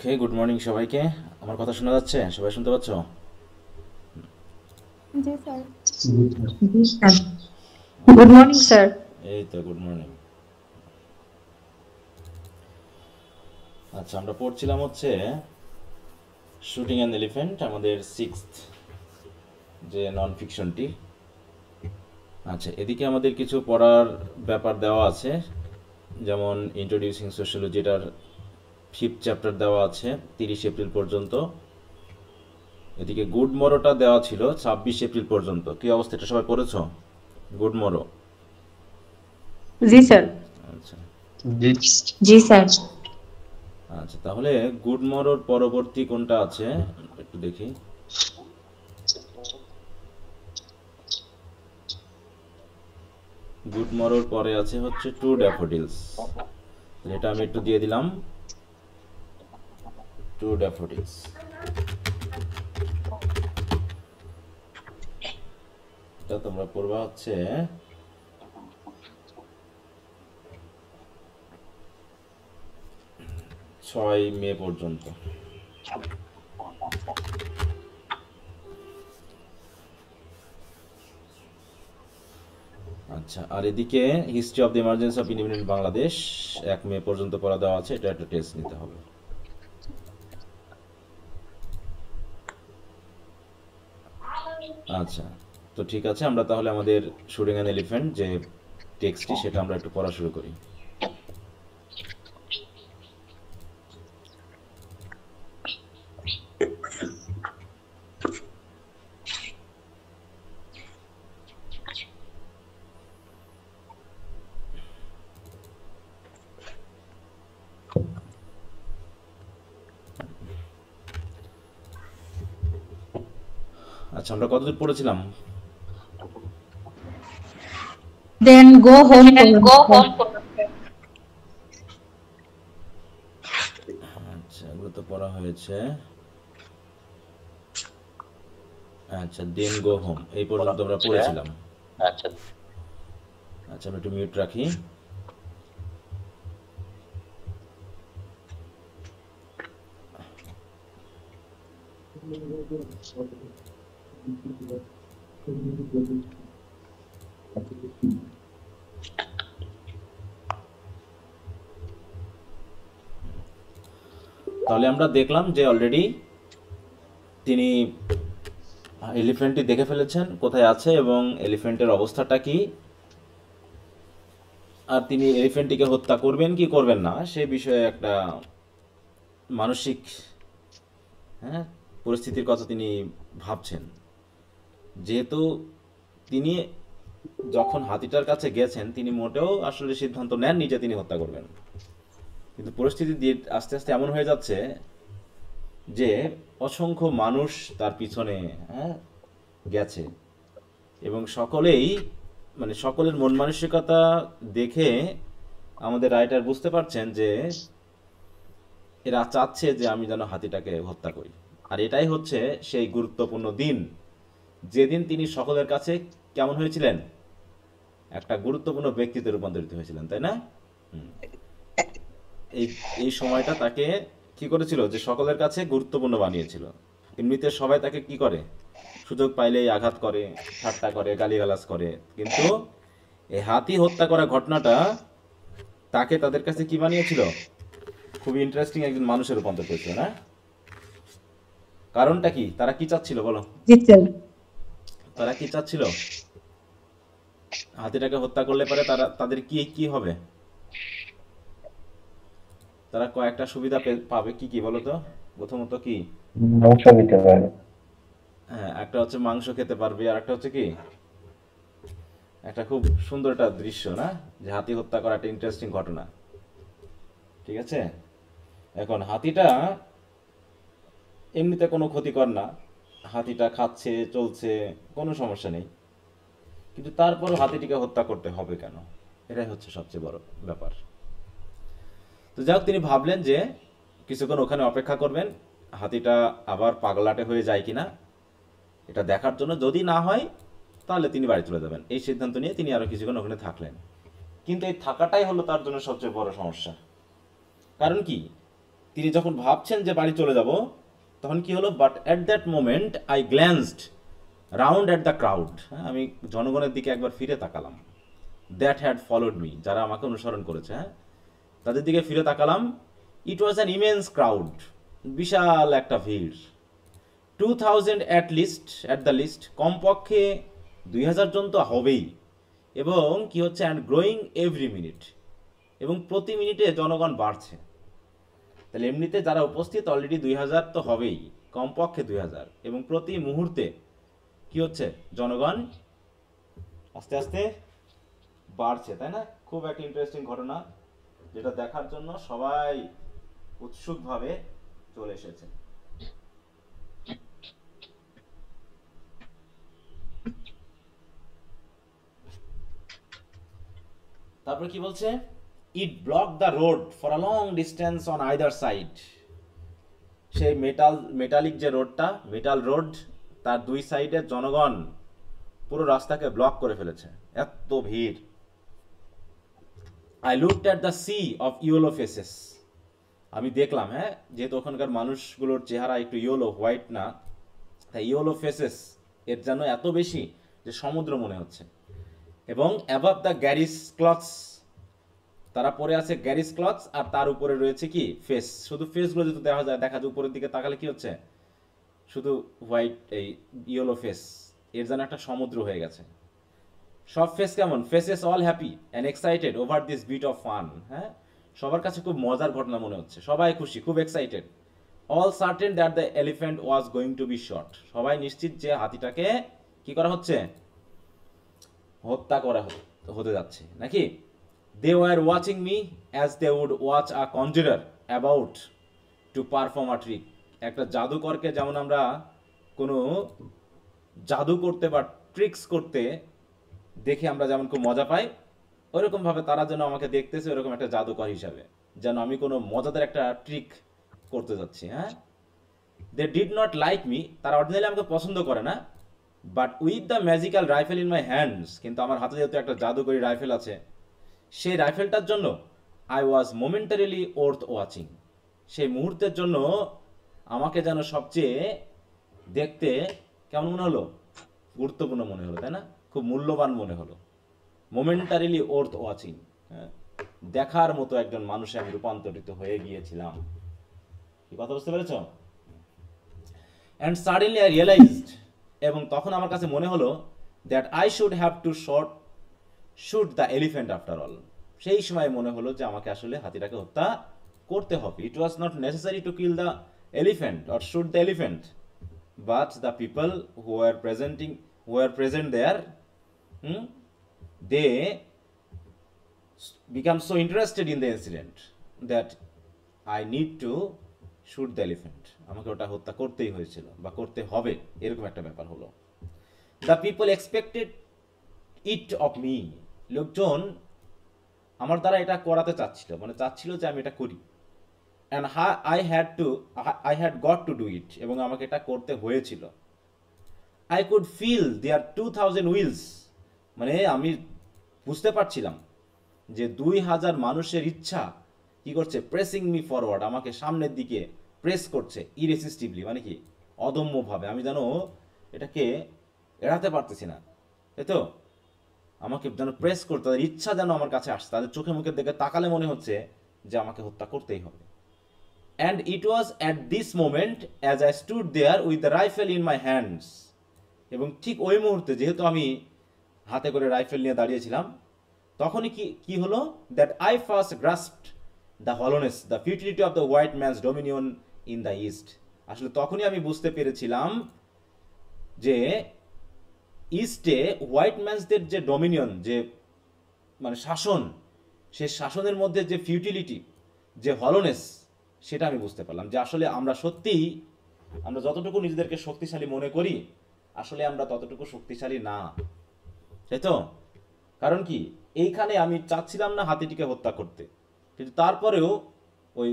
ওকে, good morning সবাইকে। আমার কথা শোনা যাচ্ছে? সবাই শুনতে পাচ্ছ? জি স্যার। জি স্যার। গুড আচ্ছা, মর্নিং স্যার। এই তো গুড মর্নিং। আচ্ছা, আমরা পড়ছিলাম হচ্ছে শুটিং অ্যান এলিফ্যান্ট, আমাদের সিক্সথ যে নন ফিকশনটি। আচ্ছা, এদিকে আমাদের কিছু পড়ার ব্যাপার দেওয়া আছে, যেমন ইন্ট্রোডিউসিং সোশ্যোলজি, যেটার ফিফথ চ্যাপ্টার দেওয়া আছে 30 এপ্রিল পর্যন্ত। এদিকে গুড মরোটা দেওয়া ছিল 26 এপ্রিল পর্যন্ত। কি অবস্থা, এটা সবাই পড়েছ? Good morning. জি স্যার। আচ্ছা জি জি স্যার। আচ্ছা, তাহলে গুড মরোর পরবর্তী কোনটা আছে একটু দেখি। গুড মরোর পরে আছে হচ্ছে টু ড্যাফোডিলস। এটা আমি একটু দিয়ে দিলাম, টু ড্যাফোডিলস। এটা তোমরা পড়বা হচ্ছে 6 মে পর্যন্ত। আচ্ছা, আর এদিকে history of the emergence of independent Bangladesh 1 মে পর্যন্ত পড়া দেওয়া আছে। এটা একটা টেস্ট নিতে হবে। আচ্ছা, তো ঠিক আছে, আমরা তাহলে আমাদের শুটিং অ্যান এলিফ্যান্ট যে টেক্সটটি, সেটা আমরা একটু পড়া শুরু করি। আচ্ছা, আমরা কতদূর পড়েছিলাম? Then go home go sir. Home. আচ্ছা, এগুলো তো পড়া হয়েছে। আচ্ছা, দেন গো হোম এই পর্যন্ত আমরা পড়েছিলাম। আচ্ছা, আচ্ছা, আমি একটু মিউট রাখি। তাহলে আমরা দেখলাম যে অলরেডি তিনি এলিফ্যান্টটি দেখে ফেলেছেন কোথায় আছে এবং এলিফ্যান্টের অবস্থাটা কি, আর তিনি এলিফ্যান্টটিকে হত্যা করবেন কি করবেন না সে বিষয়ে একটা মানসিক, হ্যাঁ, পরিস্থিতির কথা তিনি ভাবছেন। যেহেতু তিনি যখন হাতিটার কাছে গেছেন, তিনি মোটেও আসলে সিদ্ধান্ত নেননি যে তিনি হত্যা করবেন, কিন্তু পরিস্থিতি দিয়ে আস্তে আস্তে এমন হয়ে যাচ্ছে যে অসংখ্য মানুষ তার পিছনে, হ্যাঁ, গেছে, এবং সকলেই, মানে সকলের মন মানসিকতা দেখে আমাদের রাইটার বুঝতে পারছেন যে এরা চাচ্ছে যে আমি যেন হাতিটাকে হত্যা করি। আর এটাই হচ্ছে সেই গুরুত্বপূর্ণ দিন, যেদিন তিনি সকলের কাছে কেমন হয়েছিলেন, একটা গুরুত্বপূর্ণ ব্যক্তিত্বে রূপান্তরিত হয়েছিলেন, তাই না? হুম। এই এই সময়টা তাকে কি করেছিল, যে সকলের কাছে গুরুত্বপূর্ণ বানিয়েছিল। এমনিতে সবাই তাকে কি করে, সুযোগ পাইলেই আঘাত করে, ঠাট্টা করে, গালিগালাজ করে, কিন্তু এই হাতি হত্যা করা ঘটনাটা তাকে তাদের কাছে কি বানিয়েছিল, খুবই ইন্টারেস্টিং একজন মানুষের রূপান্তর করেছিল, না? কারণটা কি, তারা কি চাচ্ছিল বলো? জি স্যার। তারা কি চাচ্ছিল? হাতিটাকে হত্যা করলে পরে তাদের কি কি হবে? তারা কয়েকটা সুবিধা পাবে। কি কি বলো তো? প্রথমত কি? মাংস দিতে পারে। হ্যাঁ, একটা হচ্ছে মাংস খেতে পারবে, আর একটা হচ্ছে কি, একটা খুব সুন্দর একটা দৃশ্য, না, যে হাতি হত্যা করা একটা ইন্টারেস্টিং ঘটনা। ঠিক আছে, এখন হাতিটা এমনিতে কোনো ক্ষতিকর না, হাতিটা খাচ্ছে চলছে, কোনো সমস্যা নেই, কিন্তু তারপরও হাতিটিকে হত্যা করতে হবে কেন, এটাই হচ্ছে সবচেয়ে বড় ব্যাপার। তো যাই হোক, তিনি ভাবলেন যে কিছুক্ষণ ওখানে অপেক্ষা করবেন, হাতিটা আবার পাগলাটে হয়ে যায় কিনা এটা দেখার জন্য। যদি না হয় তাহলে তিনি বাড়ি চলে যাবেন, এই সিদ্ধান্ত নিয়ে তিনি আরো কিছুক্ষণ ওখানে থাকলেন। কিন্তু এই থাকাটাই হলো তার জন্য সবচেয়ে বড় সমস্যা। কারণ কি, তিনি যখন ভাবছেন যে বাড়ি চলে যাব, তখন কি হলো, but at that moment I glanced round at the crowd, হ্যাঁ, আমি জনগণের দিকে একবার ফিরে তাকালাম, দ্যাট হ্যাড ফলোড মি, যারা আমাকে অনুসরণ করেছে, হ্যাঁ, তাদের দিকে ফিরে তাকালাম। It was an immense crowd, বিশাল একটা ভিড়। 2000 at least, at the least, কমপক্ষে 2000 জন তো হবেই। এবং কি হচ্ছে, অ্যান্ড গ্রোয়িং এভরি মিনিট, এবং প্রতি মিনিটে জনগণ বাড়ছে। তাহলে এমনিতে যারা উপস্থিত অলরেডি 2000 তো হবেই, কমপক্ষে 2000, এবং প্রতি মুহূর্তে কি হচ্ছে, জনগণ আস্তে আস্তে বাড়ছে, তাই না? খুব একটা ইন্টারেস্টিং ঘটনা, যেটা দেখার জন্য সবাই উৎসুকভাবে চলে এসেছে। তারপরে কি বলছে, it block the road for a long distance on either side, সেই মেটালিক যে রোডটা, মেটাল রোড, তার দুই সাইডে জনগণ পুরো রাস্তাকে ব্লক করে ফেলেছে, এত ভিড়। I looked at the sea of yellow faces, আমি দেখলাম, হ্যাঁ, যেহেতু ওখানকার মানুষগুলোর চেহারা একটু ইয়েলো, হোয়াইট না, তাই ইয়েলো ফেসেস এর যেন এত বেশি যে সমুদ্র মনে হচ্ছে। এবং অ্যাবাভ দ্য গ্যারিস ক্লথস, তারা পরে আছে গ্যারিস ক্লথস, আর তার উপরে রয়েছে কি, ফেস। শুধু ফেসগুলো যদি দেখা যায়, উপরের দিকে তাকালে কি হচ্ছে, শুধু হোয়াইট, এই ইয়েলো ফেস, এর যেন একটা সমুদ্র হয়ে গেছে। সব ফেস কেমন, faces all happy and excited over this bit of fun, হ্যাঁ, সবার কাছে খুব মজার ঘটনা মনে হচ্ছে, সবাই খুশি, খুব excited. All certain that the elephant was going to be shot, সবাই নিশ্চিত যে হাতিটাকে কি করা হচ্ছে, হত্যা করা হতে যাচ্ছে নাকি। They were watching me as they would watch a conjurer about to perform a trick, একটা জাদুকরকে যেমন আমরা কোনো জাদু করতে বা ট্রিক্স করতে দেখে আমরা যেমন খুব মজা পাই, ওইরকমভাবে তারা যেন আমাকে দেখতেছে ওরকম একটা জাদুকর হিসাবে, যেন আমি কোনো মজাদার একটা ট্রিক করতে যাচ্ছি, হ্যাঁ। They did not like me, তারা অরিজিনালি আমাকে পছন্দ করে না, but with the magical rifle in my hands, কিন্তু আমার হাতে যেহেতু একটা জাদুকরি রাইফেল আছে, সেই রাইফেলটার জন্য আই ওয়াজ মোমেন্টারিলি ওর্থ ওয়াচিং, সেই মুহূর্তের জন্য আমাকে যেন সবচেয়ে দেখতে কেমন মনে হলো, গুরুত্বপূর্ণ মনে হলো, তাই না? খুব মূল্যবান মনে হলো। মোমেন্টারিলি ওর্থ ওয়াচিং, হ্যাঁ, দেখার মতো একজন মানুষে আমি রূপান্তরিত হয়ে গিয়েছিলাম। কি কথা বুঝতে পেরেছ? অ্যান্ড সাডেনলি আই রিয়েলাইজড, এবং তখন আমার কাছে মনে হলো, that I should have to shoot the elephant after all, সেই সময় মনে হলো যে আমাকে আসলে হাতিটাকে হত্যা করতে হবে। It was not necessary to kill the elephant or shoot the elephant, but the people who are present there, they become so interested in the incident that I need to shoot the elephant, আমাকে ওটা হত্যা করতেই হয়েছিল বা করতে হবে, এরকম একটা ব্যাপার হলো। The people expected it of me, লোকজন আমার দ্বারা এটা করাতে চাচ্ছিল, মানে চাচ্ছিল যে আমি এটা করি, and I had got to do it, এবং আমাকে এটা করতে হয়েছিল। I could feel their 2000 wheels, মানে আমি বুঝতে পারছিলাম যে 2000 মানুষের ইচ্ছা কি করছে, প্রেসিং মি ফরওয়ার্ড, আমাকে সামনের দিকে প্রেস করছে, ইরেসিস্টিভলি, মানে কি, অদম্যভাবে, আমি যেন এটাকে এড়াতে পারতেছি না, তাই তো, আমাকে যেন প্রেস করতে, তাদের ইচ্ছা যেন আমার কাছে আসছে, তাদের চোখে মুখের দিকে তাকালে মনে হচ্ছে যে আমাকে হত্যা করতেই হবে। And it was at this moment as I stood there with the rifle in my hands, এবং ঠিক ওই মুহূর্তে যেহেতু আমি হাতে করে রাইফেল নিয়ে দাঁড়িয়েছিলাম, তখনই কি হলো, that I first grasped the hollowness, the futility of the white man's dominion in the East, আসলে তখনই আমি বুঝতে পেরেছিলাম যে ইস্টে হোয়াইট ম্যানসদের যে ডোমিনিয়ন, যে মানে শাসন, সেই শাসনের মধ্যে যে ফিউটিলিটি, যে হলোনেস, সেটা আমি বুঝতে পারলাম যে আসলে আমরা সত্যিই, আমরা যতটুকু নিজেদেরকে শক্তিশালী মনে করি, আসলে আমরা ততটুকু শক্তিশালী না, তাই তো। কারণ কি, এইখানে আমি চাচ্ছিলাম না হাতিটিকে হত্যা করতে, কিন্তু তারপরেও ওই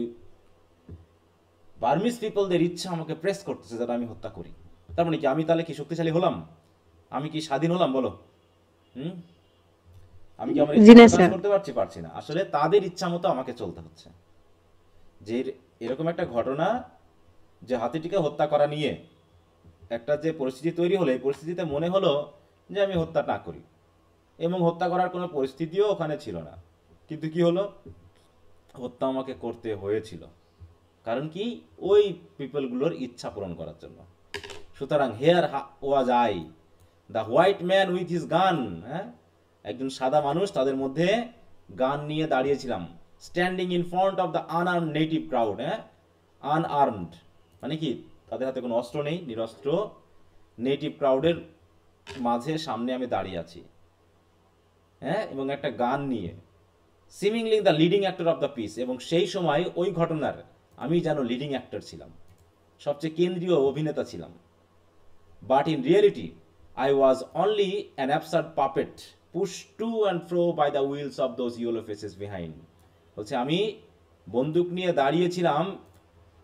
বার্মিজ পিপলদের ইচ্ছা আমাকে প্রেস করতেছে যাতে আমি হত্যা করি। তার মানে কি, আমি তাহলে কি শক্তিশালী হলাম? আমি কি স্বাধীন হলাম বলো? আমি কি আমার ইচ্ছা করতে পারছি না? আসলে তাদের ইচ্ছা মতো আমাকে চলতে হচ্ছে, যে এরকম একটা ঘটনা যে হাতিটিকে হত্যা করা নিয়ে একটা যে পরিস্থিতি তৈরি হলো, এই পরিস্থিতিতে মনে হলো যে আমি হত্যা না করি, এবং হত্যা করার কোনো পরিস্থিতিও ওখানে ছিল না, কিন্তু কি হলো, হত্যা আমাকে করতে হয়েছিল। কারণ কি, ওই পিপলগুলোর ইচ্ছা পূরণ করার জন্য। সুতরাং here was I, the white man with his gun, হ্যাঁ, একজন সাদা মানুষ, তাদের মধ্যে গান নিয়ে দাঁড়িয়েছিলাম, standing in front of the unarmed native crowd, হ্যাঁ, আনআর্মড মানে কি, তাদের হাতে কোনো অস্ত্র নেই, নিরস্ত্র নেটিভ ক্রাউডের মাঝে সামনে আমি দাঁড়িয়ে আছি, হ্যাঁ, এবং একটা গান নিয়ে, seemingly the leading actor of the piece, এবং সেই সময় ওই ঘটনার আমি যেন লিডিং অ্যাক্টর ছিলাম, সবচেয়ে কেন্দ্রীয় অভিনেতা ছিলাম। But in reality I was only an absurd puppet pushed to and fro by the wheels of those yellow faces behind. বলছে আমি বন্দুক নিয়ে দাঁড়িয়েছিলাম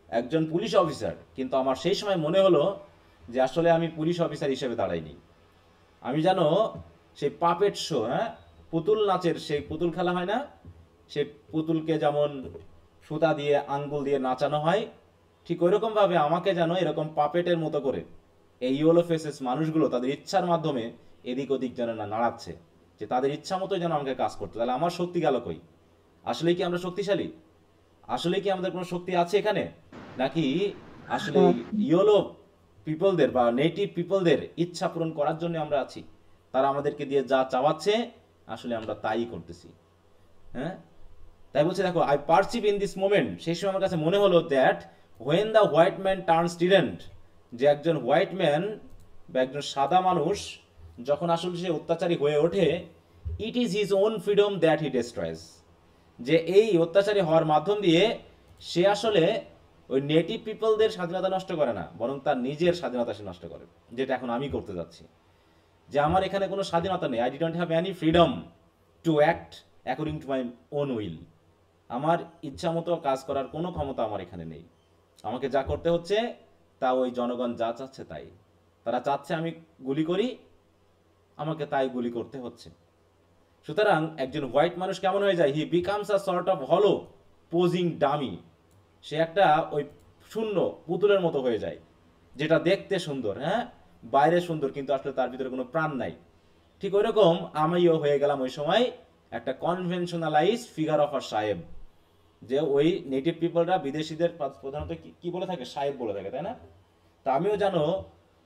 একজন পুলিশ অফিসার, কিন্তু আমার সেই সময় মনে হলো যে আসলে আমি পুলিশ অফিসার হিসেবে দাঁড়াইনি, আমি যেন সেই পাপেট শো, হ্যাঁ, পুতুল নাচের সেই পুতুল খেলা হয় না, সেই পুতুলকে যেমন সুতা দিয়ে আঙ্গুল দিয়ে নাচানো হয়, ঠিক ওইরকমভাবে আমাকে যেন এরকম পাপেটের মতো করে এই ইয়েলো ফেসেস মানুষগুলো তাদের ইচ্ছার মাধ্যমে এদিক ওদিক যেন না নাড়াচ্ছে, যে তাদের ইচ্ছা মতোই যেন আমাকে কাজ করতে। তাহলে আমার শক্তি গেল কই? আসলেই কি আমরা শক্তিশালী? আসলেই কি আমাদের কোনো শক্তি আছে এখানে, নাকি আসলে ইয়েলো পিপলদের বা নেটিভ পিপলদের ইচ্ছা পূরণ করার জন্য আমরা আছি? তারা আমাদেরকে দিয়ে যা চাওয়াচ্ছে আসলে আমরা তাই করতেছি, হ্যাঁ। তাই বলছে দেখো, I perceive in this moment, সেই সময় আমার কাছে মনে হলো that when the white man turns tyrant, যে একজন হোয়াইট ম্যান বা একজন সাদা মানুষ যখন আসলে সে অত্যাচারী হয়ে ওঠে, it is his own freedom that he destroys, যে এই অত্যাচারী হওয়ার মাধ্যম দিয়ে সে আসলে ওই নেটিভ পিপলদের স্বাধীনতা নষ্ট করে না, বরং তার নিজের স্বাধীনতা সে নষ্ট করে, যেটা এখন আমি করতে যাচ্ছি। যে আমার এখানে কোনো স্বাধীনতা নেই, I didn't have any freedom to act according to my own will, আমার ইচ্ছা মতো কাজ করার কোনো ক্ষমতা আমার এখানে নেই। আমাকে যা করতে হচ্ছে তা ওই জনগণ যা চাচ্ছে তাই, তারা চাচ্ছে আমি গুলি করি, আমাকে তাই গুলি করতে হচ্ছে। সুতরাং একজন হোয়াইট মানুষ কেমন হয়ে যায়? হি বিকামস আ সর্ট অফ হলো পোজিং ডামি, সে একটা ওই শূন্য পুতুলের মতো হয়ে যায়, যেটা দেখতে সুন্দর, হ্যাঁ, বাইরে সুন্দর, কিন্তু আসলে তার ভিতরে কোনো প্রাণ নাই। ঠিক ওই রকম আমিও হয়ে গেলাম ওই সময় একটা কনভেনশনালাইজ ফিগার অফ আ সাহেব, যে ওই নেটিভ পিপলরা বিদেশিদের প্রধানত কি বলে থাকে, সাহেব বলে থাকে, তাই না? তা আমিও জানো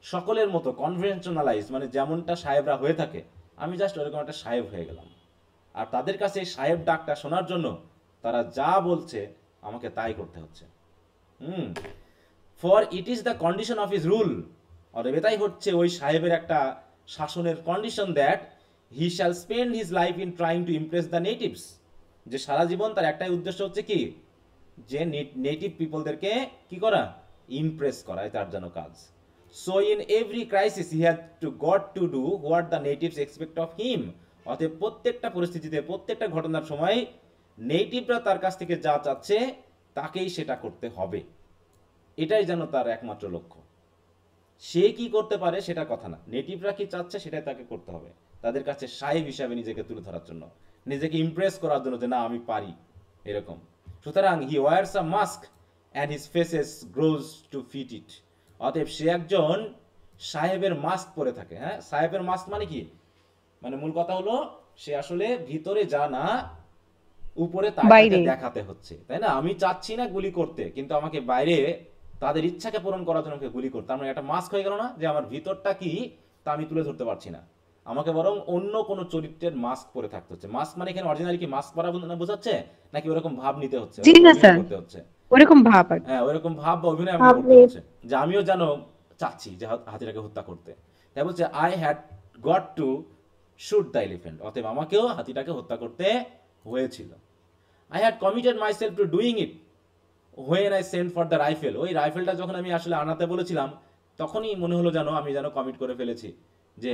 সকলের মতো কনভেনশনালাইজ, মানে যেমনটা সাহেবরা হয়ে থাকে, আমি জাস্ট ওরকম একটা সাহেব হয়ে গেলাম। আর তাদের কাছে এই সাহেব ডাকটা শোনার জন্য তারা যা বলছে আমাকে তাই করতে হচ্ছে। For it is the condition of his rule, অতএব এটাই হচ্ছে ওই সাহেবের একটা শাসনের condition, that he shall spend his life in trying to Impress the natives, যে সারা জীবন তার একটাই উদ্দেশ্য হচ্ছে কি, যে নেটিভ পিপলদেরকে কি করা, ইমপ্রেস করা, তার জন্য কাজ। So in every crisis he had to got to do what the natives expect of him, অতএব প্রত্যেকটা পরিস্থিতিতে, প্রত্যেকটা ঘটনার সময় নেটিভরা তার কাছ থেকে যা চাচ্ছে তাকেই সেটা করতে হবে, এটাই যেন তার একমাত্র লক্ষ্য। সে কি করতে পারে সেটা কথা না, নেটিভরা কি চাচ্ছে সেটাই তাকে করতে হবে, তাদের কাছে সাহেব হিসাবে নিজেকে তুলে ধরার জন্য, নিজেকে ইমপ্রেস করার জন্য, যে না আমি পারি, এরকম। সুতরাং he wears a mask and his faces grows to fit it, অতএব সে একজন সাহেবের মাস্ক পরে থাকে। হ্যাঁ, সাহেবের মাস্ক মানে কি, মানে মূল কথা হলো সে আসলে ভিতরে যা না উপরে তাকে দেখাতে হচ্ছে, তাই না? আমি চাচ্ছি না গুলি করতে, কিন্তু আমাকে বাইরে তাদের ইচ্ছাকে পূরণ করার জন্য আমাকে গুলি করতে, আমার একটা মাস্ক হয়ে গেল না, যে আমার ভিতরটা কি তা আমি তুলে ধরতে পারছি না, আমাকে বরং অন্য কোনো চরিত্রের মাস্ক পরে থাকতে হচ্ছে। মাস্ক মানে এখানে অরিজিনালি কি মাস্ক পরা বোঝাচ্ছে, নাকি ওরকম ভাব নিতে হচ্ছে, করতে হচ্ছে, ওরকম ভাব, হ্যাঁ ওরকম ভাব বা অভিনয় আমাকে করতে হচ্ছে, যে আমিও যেন চাচ্ছি যে হাতিটাকে হত্যা করতে। তাই বলছে I had got two shoot the elephant, অতএব আমাকেও হাতিটাকে হত্যা করতে হয়েছিল। I had committed myself to doing it when I sent for the rifle, ওই রাইফেলটা যখন আমি আসলে আনাতে বলেছিলাম তখনই মনে হলো যেন আমি যেন কমিট করে ফেলেছি যে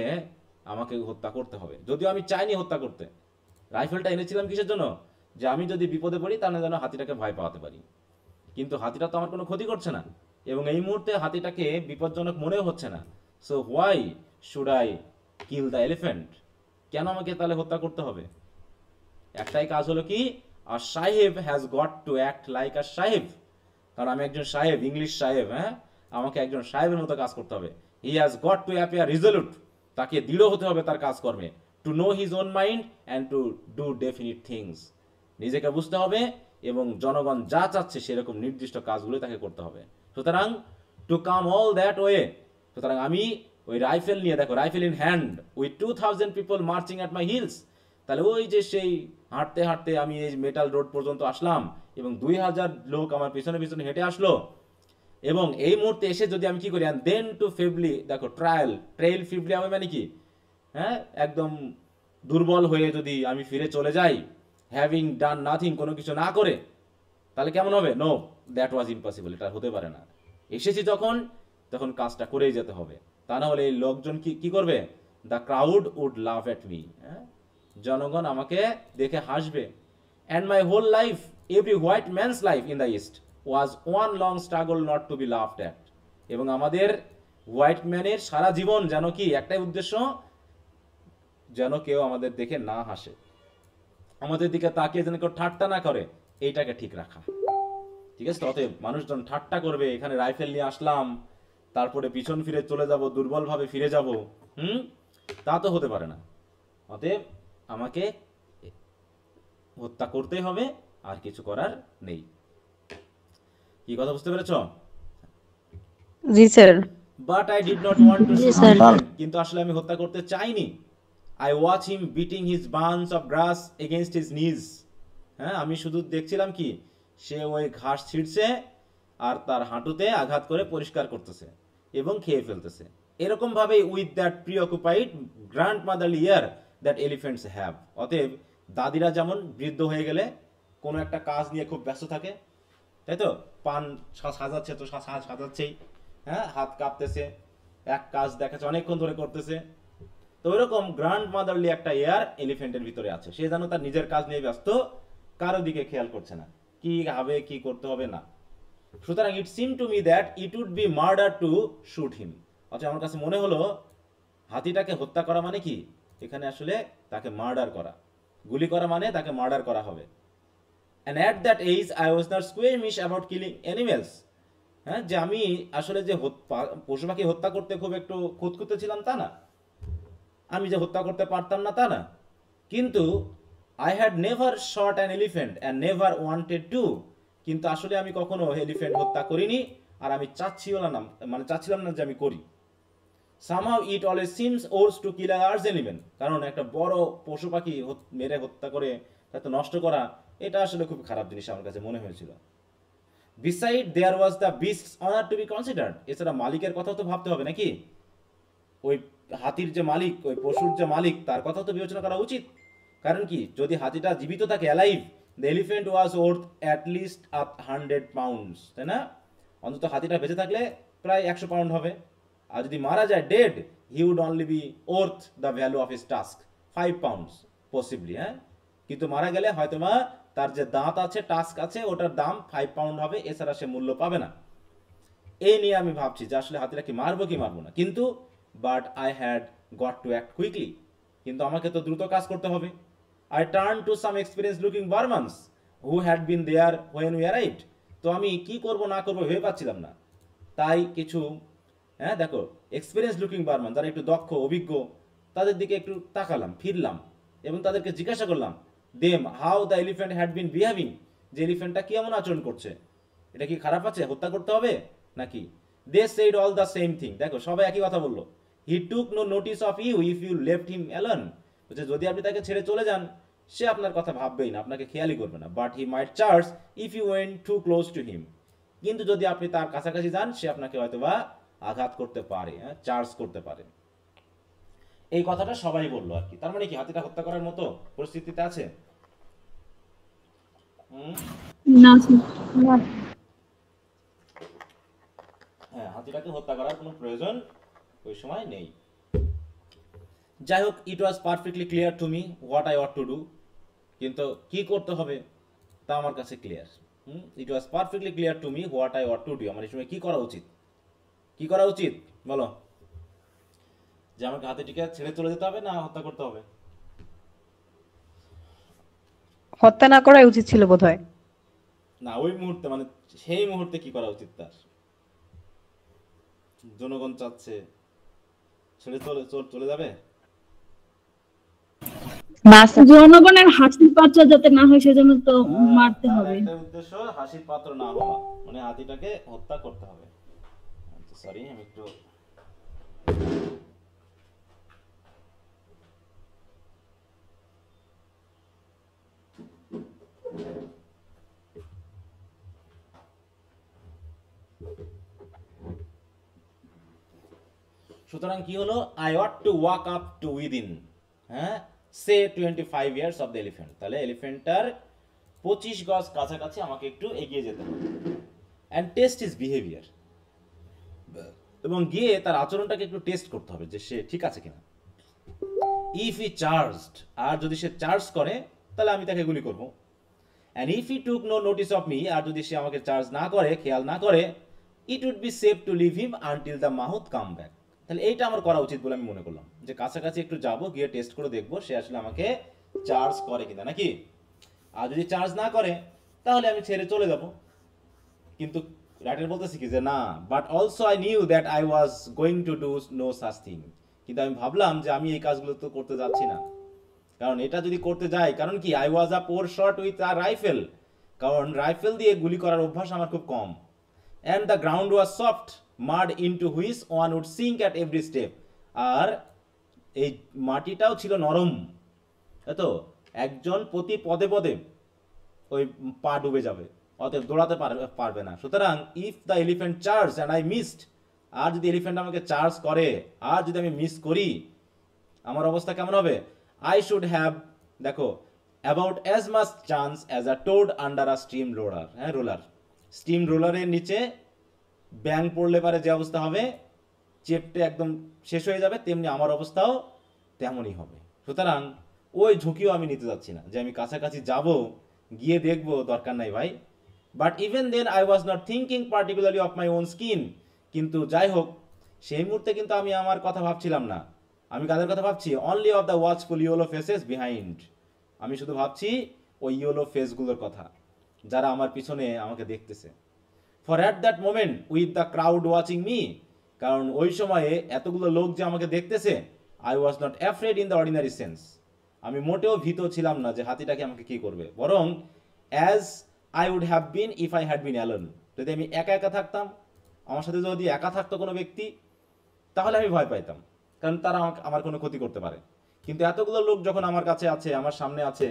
আমাকে হত্যা করতে হবে, যদিও আমি চাইনি হত্যা করতে। রাইফেলটা এনেছিলাম কিসের জন্য, যে আমি যদি বিপদে পড়ি তাহলে যেন হাতিটাকে ভয় পাওয়াতে পারি, কিন্তু হাতিটা তো আমার কোনো ক্ষতি করছে না, এবং এই মুহূর্তে হাতিটাকে বিপজ্জনক মনেও হচ্ছে না। So why should I kill the elephant, কেন আমাকে তাহলে হত্যা করতে হবে? একটাই কাজ হলো কি, a sahib has got to act like a sahib, কারণ আমি একজন সাহেব, ইংলিশ সাহেব, হ্যাঁ, আমাকে একজন সাহেবের মতো কাজ করতে হবে। He has got to appear resolute, তাকে দৃঢ় হতে হবে তার কাজকর্মে, to know his own mind and to do definite things, নিজেকে বুঝতে হবে এবং জনগণ যা চাচ্ছে সেরকম নির্দিষ্ট কাজগুলো তাকে করতে হবে। সুতরাং to come all that way, সুতরাং আমি ওই রাইফেল নিয়ে, দেখো rifle in hand with 2000 people marching at my heels, তাহলে ওই যে সেই হাঁটতে হাঁটতে আমি এই মেটাল রোড পর্যন্ত আসলাম এবং 2000 লোক আমার পিছনে পিছনে হেঁটে আসলো, এবং এই মুহূর্তে এসে যদি আমি কি করি, দেন টু ফিবলি, দেখো ট্রেইল ফিবলি আমি মানে কি, হ্যাঁ, একদম দুর্বল হয়ে যদি আমি ফিরে চলে যাই, হ্যাভিং ডান নাথিং, কোনো কিছু না করে, তাহলে কেমন হবে? নো, দ্যাট ওয়াজ ইম্পসিবল, এটা হতে পারে না। এসেছি যখন, তখন কাজটা করেই যেতে হবে, তা না হলে এই লোকজন কি করবে? The crowd would laugh at me, জনগণ আমাকে দেখে হাসবে। And my whole life, every white man's life in the East was one long struggle not to be laughed at, এবং আমাদের হোয়াইট ম্যানের সারা জীবন যেন কি, একটাই উদ্দেশ্য, যেন কেউ আমাদের দেখে না হাসে, আমাদের দিকে তাকিয়ে যেন কেউ ঠাট্টা না করে, এইটাকে ঠিক রাখা। ঠিক আছে? অতএব মানুষজন ঠাট্টা করবে, এখানে রাইফেল নিয়ে আসলাম, তারপরে পিছন ফিরে চলে যাব, দুর্বলভাবে ফিরে যাব, তা তো হতে পারে না। অতএব আমাকে হত্যা করতে হবে, আর কিছু করার নেই। কি কথা বুঝতে পেরেছ? জি sir. But I did not want to shoot him, কিন্তু আসলে আমি হত্যা করতে চাইনি। I watch him beating his bunch of grass against his knees, হ্যাঁ, আমি শুধু দেখছিলাম কি, সে ওই ঘাস ছিঁড়ছে আর তার হাঁটুতে আঘাত করে পরিষ্কার করতেছে এবং খেয়ে ফেলতেছে। এরকম ভাবে with that preoccupied grandmotherly air that elephants have, অতএব দাদিরা যেমন বৃদ্ধ হয়ে গেলে কোনো একটা কাজ নিয়ে খুব ব্যস্ত থাকে, তাই তো, পান সাজাচ্ছে তো সাজাচ্ছেই, হ্যাঁ, হাত কাঁপতেছে, এক কাজ দেখাচ্ছে অনেকক্ষণ ধরে করতেছে, তো ওইরকম গ্র্যান্ড মাদারলি একটা এয়ার এলিফেন্টের ভিতরে আছে। সে যেন তার নিজের কাজ নিয়ে ব্যস্ত, কারো দিকে খেয়াল করছে না, কি হবে কি করতে হবে না। সুতরাং it seem to me that it would be murder to shoot him, অথচ আমার কাছে মনে হলো হাতিটাকে হত্যা করা মানে কি, এখানে আসলে তাকে মার্ডার করা, গুলি করা মানে তাকে মার্ডার করা হবে। And at that age I was not squeamish about killing animals, হ্যাঁ, যে আমি আসলে যে পশু পাখি হত্যা করতে খুব একটু খুঁতখুঁতে ছিলাম তা না, আমি যে হত্যা করতে পারতাম না তা না, কিন্তু I had never shot an elephant and never wanted to, কিন্তু আসলে আমি কখনো এলিফ্যান্ট হত্যা করিনি, আর আমি চাচ্ছিলাম না যে আমি করি। Somehow it always seems worse to kill a large animal, কারণ একটা বড় পশু পাখি মেরে হত্যা করে তাকে নষ্ট করা, এটা আসলে খুব খারাপ জিনিস আমার কাছে মনে হয়েছিল। Beside there was the beast's owner to be considered, এছাড়া মালিকের কথাও তো ভাবতে হবে নাকি, ওই হাতির যে মালিক, ওই পশুর যে মালিক, তার কথা তো বিবেচনা করা উচিত। কারণ কি, যদি হাতিটা জীবিত থাকে, alive, the elephant was worth at least 100 pounds, তাই না? অন্তত হাতিটা বেঁচে থাকলে প্রায় 100 পাউন্ড হবে, আর যদি মারা যায় dead, he would only be worth the value of his tusk 5 pounds possibly, হ্যাঁ, কিন্তু মারা গেলে হয়তোবা তার যে দাঁত আছে, টাস্ক আছে, ওটার দাম 5 পাউন্ড হবে, এছাড়া সে মূল্য পাবে না। এই নিয়ে আমি ভাবছি যে আসলে হাতিটা কি মারবো কি মারবো না, কিন্তু but I had got to act quickly, কিন্তু আমাকে তো দ্রুত কাজ করতে হবে। I turn to some experience looking Burmans who had been there when we arrived, তো আমি কি করব না করবো ভেবে পাচ্ছিলাম না, তাই কিছু, হ্যাঁ, দেখো এক্সপিরিয়েন্স লুকিং বার্মান, যারা একটু দক্ষ অভিজ্ঞ, তাদের দিকে একটু তাকালাম, ফিরলাম এবং তাদেরকে জিজ্ঞাসা করলাম them how the elephant had been behaving, যে এলিফ্যান্টটা কি এমন আচরণ করছে, এটা কি খারাপ আছে, হত্যা করতে হবে নাকি। They said all the same thing, দেখো সবাই একই কথা বললো। He took no notice of you if you left him alone, বলছে যদি আপনি তাকে ছেড়ে চলে যান, সে আপনার কথা ভাববেই না, আপনাকে খেয়ালই করবে না। But he might charge if you went too close to him, কিন্তু যদি আপনি তার কাছাকাছি যান, সে আপনাকে হয়তোবা আঘাত করতে পারে, চার্জ করতে পারে। এই কথাটা সবাই বললো আর কি। তার মানে কি হাতিটা হত্যা করার মতো পরিস্থিতিতে আছে? হ্যাঁ, হাতিটাকে হত্যা করার কোনো প্রয়োজন ওই সময় নেই। যাই হোক, it was perfectly clear to me what I ought to do, কিন্তু কি করতে হবে তা আমার কাছে clear. It was perfectly clear to me what I ought to do, আমার এই সময় কি করা উচিত, কি করা উচিত বলো, যে আমাকে হাতিটিকে ছেড়ে চলে যেতে হবে না হত্যা করতে হবে? হত্যা না করাই উচিত ছিল বোধহয়। না ওই মুহূর্তে মানে সেই মুহূর্তে কি করা উচিত তার? জনগণ চাচ্ছে ছেড়ে চলে যাবে। জনগণের হাসির পাত্র যাতে না হয় সেজন্য তো মারতে তার হবে। একটা উদ্দেশ্য হাসির পাত্র না হওয়া, মানে হাতিটাকে হত্যা করতে হবে। সরি আমি একটু সুতরাং কি হলো, I ought to walk up to within, হ্যাঁ, say 25 yards of the elephant. তাহলে এলিফ্যান্টটার 25 গজ কাছাকাছি আমাকে একটু এগিয়ে যেতে হবে অ্যান্ড টেস্ট ইজ বিহেভিয়ার, এবং গিয়ে তার আচরণটাকে একটু টেস্ট করতে হবে যে সে ঠিক আছে কিনা। ইফ ই চার্জড, আর যদি সে চার্জ করে তাহলে আমি তাকে গুলি করব। And if he took no notice of me, আর যদি সে আমাকে চার্জ না করে, খেয়াল না করে, it would be safe to leave him until the mahout come back. তাহলে এইটা আমার করা উচিত বলে আমি মনে করলাম, যে কাছাকাছি একটু যাব, গিয়ে টেস্ট করে দেখবো সে আসলে আমাকে চার্জ করে কিনা, নাকি। আর যদি চার্জ না করে তাহলে আমি ছেড়ে চলে যাব। কিন্তু রাইটার বলতেছি কি যে না, but also I knew that I was going to do no such thing. কিন্তু আমি ভাবলাম যে আমি এই কাজগুলো তো করতে যাচ্ছি না, কারণ এটা যদি করতে যাই, কারণ কি, I was a poor shot with a rifle, কারণ রাইফেল দিয়ে গুলি করার অভ্যাস আমার খুব কম। And the ground was soft mud into which one would sink at every step, আর এই মাটিটাও ছিল নরম, তো একজন প্রতি পদে পদে ওই পা ডুবে যাবে, অতএব দৌড়াতে পারবে না। সুতরাং if the elephant charge and I missed, আর যদি এলিফ্যান্ট আমাকে চার্জ করে আর যদি আমি মিস করি, আমার অবস্থা কেমন হবে? আই শুড হ্যাভ, দেখো, about as much chance as a towed under a steam roller. হ্যাঁ, রোলার, স্টিম রোলারের নিচে ব্যাং পড়লে পারে যে অবস্থা হবে, চেপটে একদম শেষ হয়ে যাবে, তেমনি আমার অবস্থাও তেমনই হবে। সুতরাং ওই ঝুঁকিও আমি নিতে যাচ্ছি না যে আমি কাছাকাছি যাব, গিয়ে দেখবো, দরকার নাই ভাই। But even then I was not thinking particularly of my own skin, কিন্তু যাই হোক সেই মুহূর্তে কিন্তু আমি আমার কথা ভাবছিলাম না। আমি কাদের কথা ভাবছি? Only of the watchful yellow faces behind. আমি শুধু ভাবছি ওই ইয়েলো ফেসগুলোর কথা যারা আমার পিছনে আমাকে দেখতেছে। For at that moment with the crowd watching me, কারণ ওই সময়ে এতগুলো লোক যে আমাকে দেখতেছে, I was not afraid in the ordinary sense, আমি মোটেও ভীত ছিলাম না যে হাতিটাকে আমাকে কি করবে, বরং as I would have been if I had been alone, যদি আমি একা একা থাকতাম, আমার সাথে যদি একা থাকতো কোনো ব্যক্তি, তাহলে আমি ভয় পাইতাম, কারণ তারা আমার কোনো ক্ষতি করতে পারে। কিন্তু এতগুলো লোক যখন আমার কাছে আছে, আমার সামনে আছে,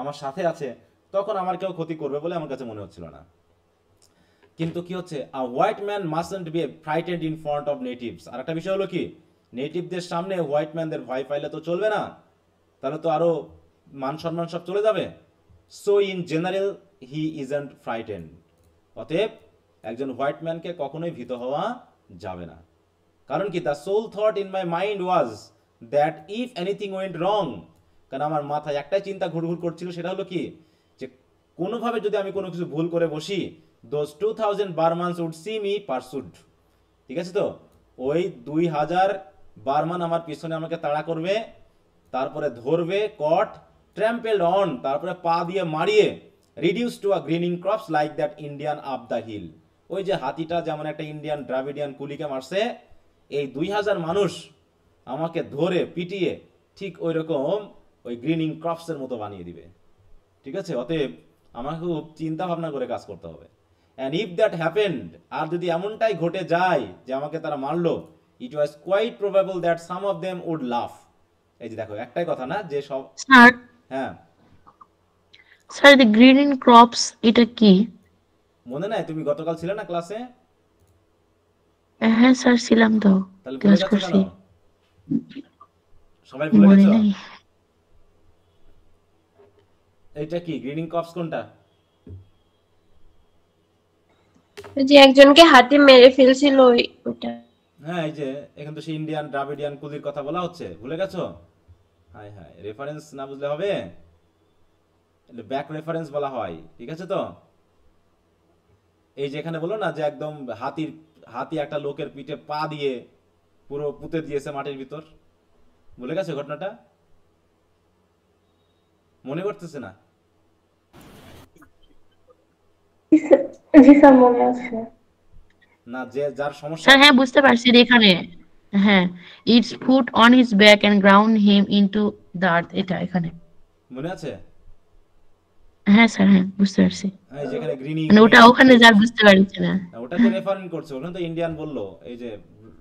আমার সাথে আছে, তখন আমার কেউ ক্ষতি করবে বলে আমার কাছে মনে হচ্ছিল না। কিন্তু কি হচ্ছে, a white man mustn't be frightened in front of natives. আর একটা বিষয় হলো কি, নেটিভদের সামনে হোয়াইট ম্যানদের ভয় পাইলে তো চলবে না, তাহলে তো আরো মান সম্মান সব চলে যাবে। So in general he isn't frightened, অতএব একজন হোয়াইট ম্যানকে কখনোই ভীত হওয়া যাবে না। কারণ কি, the sole thought in my mind was that if anything went wrong, কারণ আমার মাথায় একটাই চিন্তা ঘুরঘুর করছিল, সেটা হলো কি, যে কোনোভাবে যদি আমি কোনো কিছু ভুল করে বসি, দোজ 2000 বার্মানস উড সি মি পারসুড। ঠিক আছে, তো ওই 2000 বার্মান আমার পিছনে আমাকে তাড়া করবে, তারপরে ধরবে, কট ট্র্যাম্পেলড অন, তারপরে পা দিয়ে মারিয়ে, reduce to a grinning corpse like that Indian up the hill. ওই যে হাতিটা যেমন একটা ইন্ডিয়ান দ্রাবিডিয়ান কুলিকে মারছে, এই 2000 মানুষ আমাকে ধরে পিটিয়ে ঠিক ওই রকম ওই গ্রিনিং ক্রপসের মতো বানিয়ে দিবে। ঠিক আছে, অতএব আমাকে খুব চিন্তা ভাবনা করে কাজ করতে হবে। অ্যান্ড ইফ দ্যাট হ্যাপেন্ড, আর যদি এমনটাই ঘটে যায় যে আমাকে তারা মারলো, it was quite probable that some of them would laugh. এই যে দেখো, একটাই কথা না যে সব। স্যার হ্যাঁ, স্যার দ্য গ্রিন ক্রপস এটা কি? মনে নাই? তুমি গতকাল ছিলে না ক্লাসে? হ্যাঁ স্যার ছিলাম তো, তাহলে ভুলে ক্লাস গেছো কেন? করছি। সবাই ভুলে মনে গেছো? নাই। এইটা কি গ্রিনিং ক্রপস কোনটা? যে একজনকে হাতি মেরে ফেলছিল ওইটা। হ্যাঁ, এই যে এখন তো সেই ইন্ডিয়ান দ্রাবিডিয়ান কুলির কথা বলা হচ্ছে, ভুলে গেছো? হাই হাই, রেফারেন্স না বুঝলে হবে, ব্যাক রেফারেন্স বলা হয়। ঠিক আছে, তো এই যে এখানে বলো না যে একদম হাতি একটা লোকের পিঠে পা দিয়ে পুরো পুঁতে দিয়েছে মাটির ভিতর, ভুলে গেছো ঘটনাটা? মনে করতেছে না? জি স্যার মনে আছে। না, যে যার সমস্যা। স্যার হ্যাঁ বুঝতে পারছি যে এখানে হ্যাঁ it's foot on his back end ground him into the earth, এটা এখানে। মনে আছে? হ্যাঁ স্যার হ্যাঁ বুঝতে পারছি। এই যেখানে গ্রিনি মানে ওটা ওখানে যার বুঝতে পারছি না। ওটাকে রেফারেন্স করছে, ওখানে তো ইন্ডিয়ান বললো, এই যে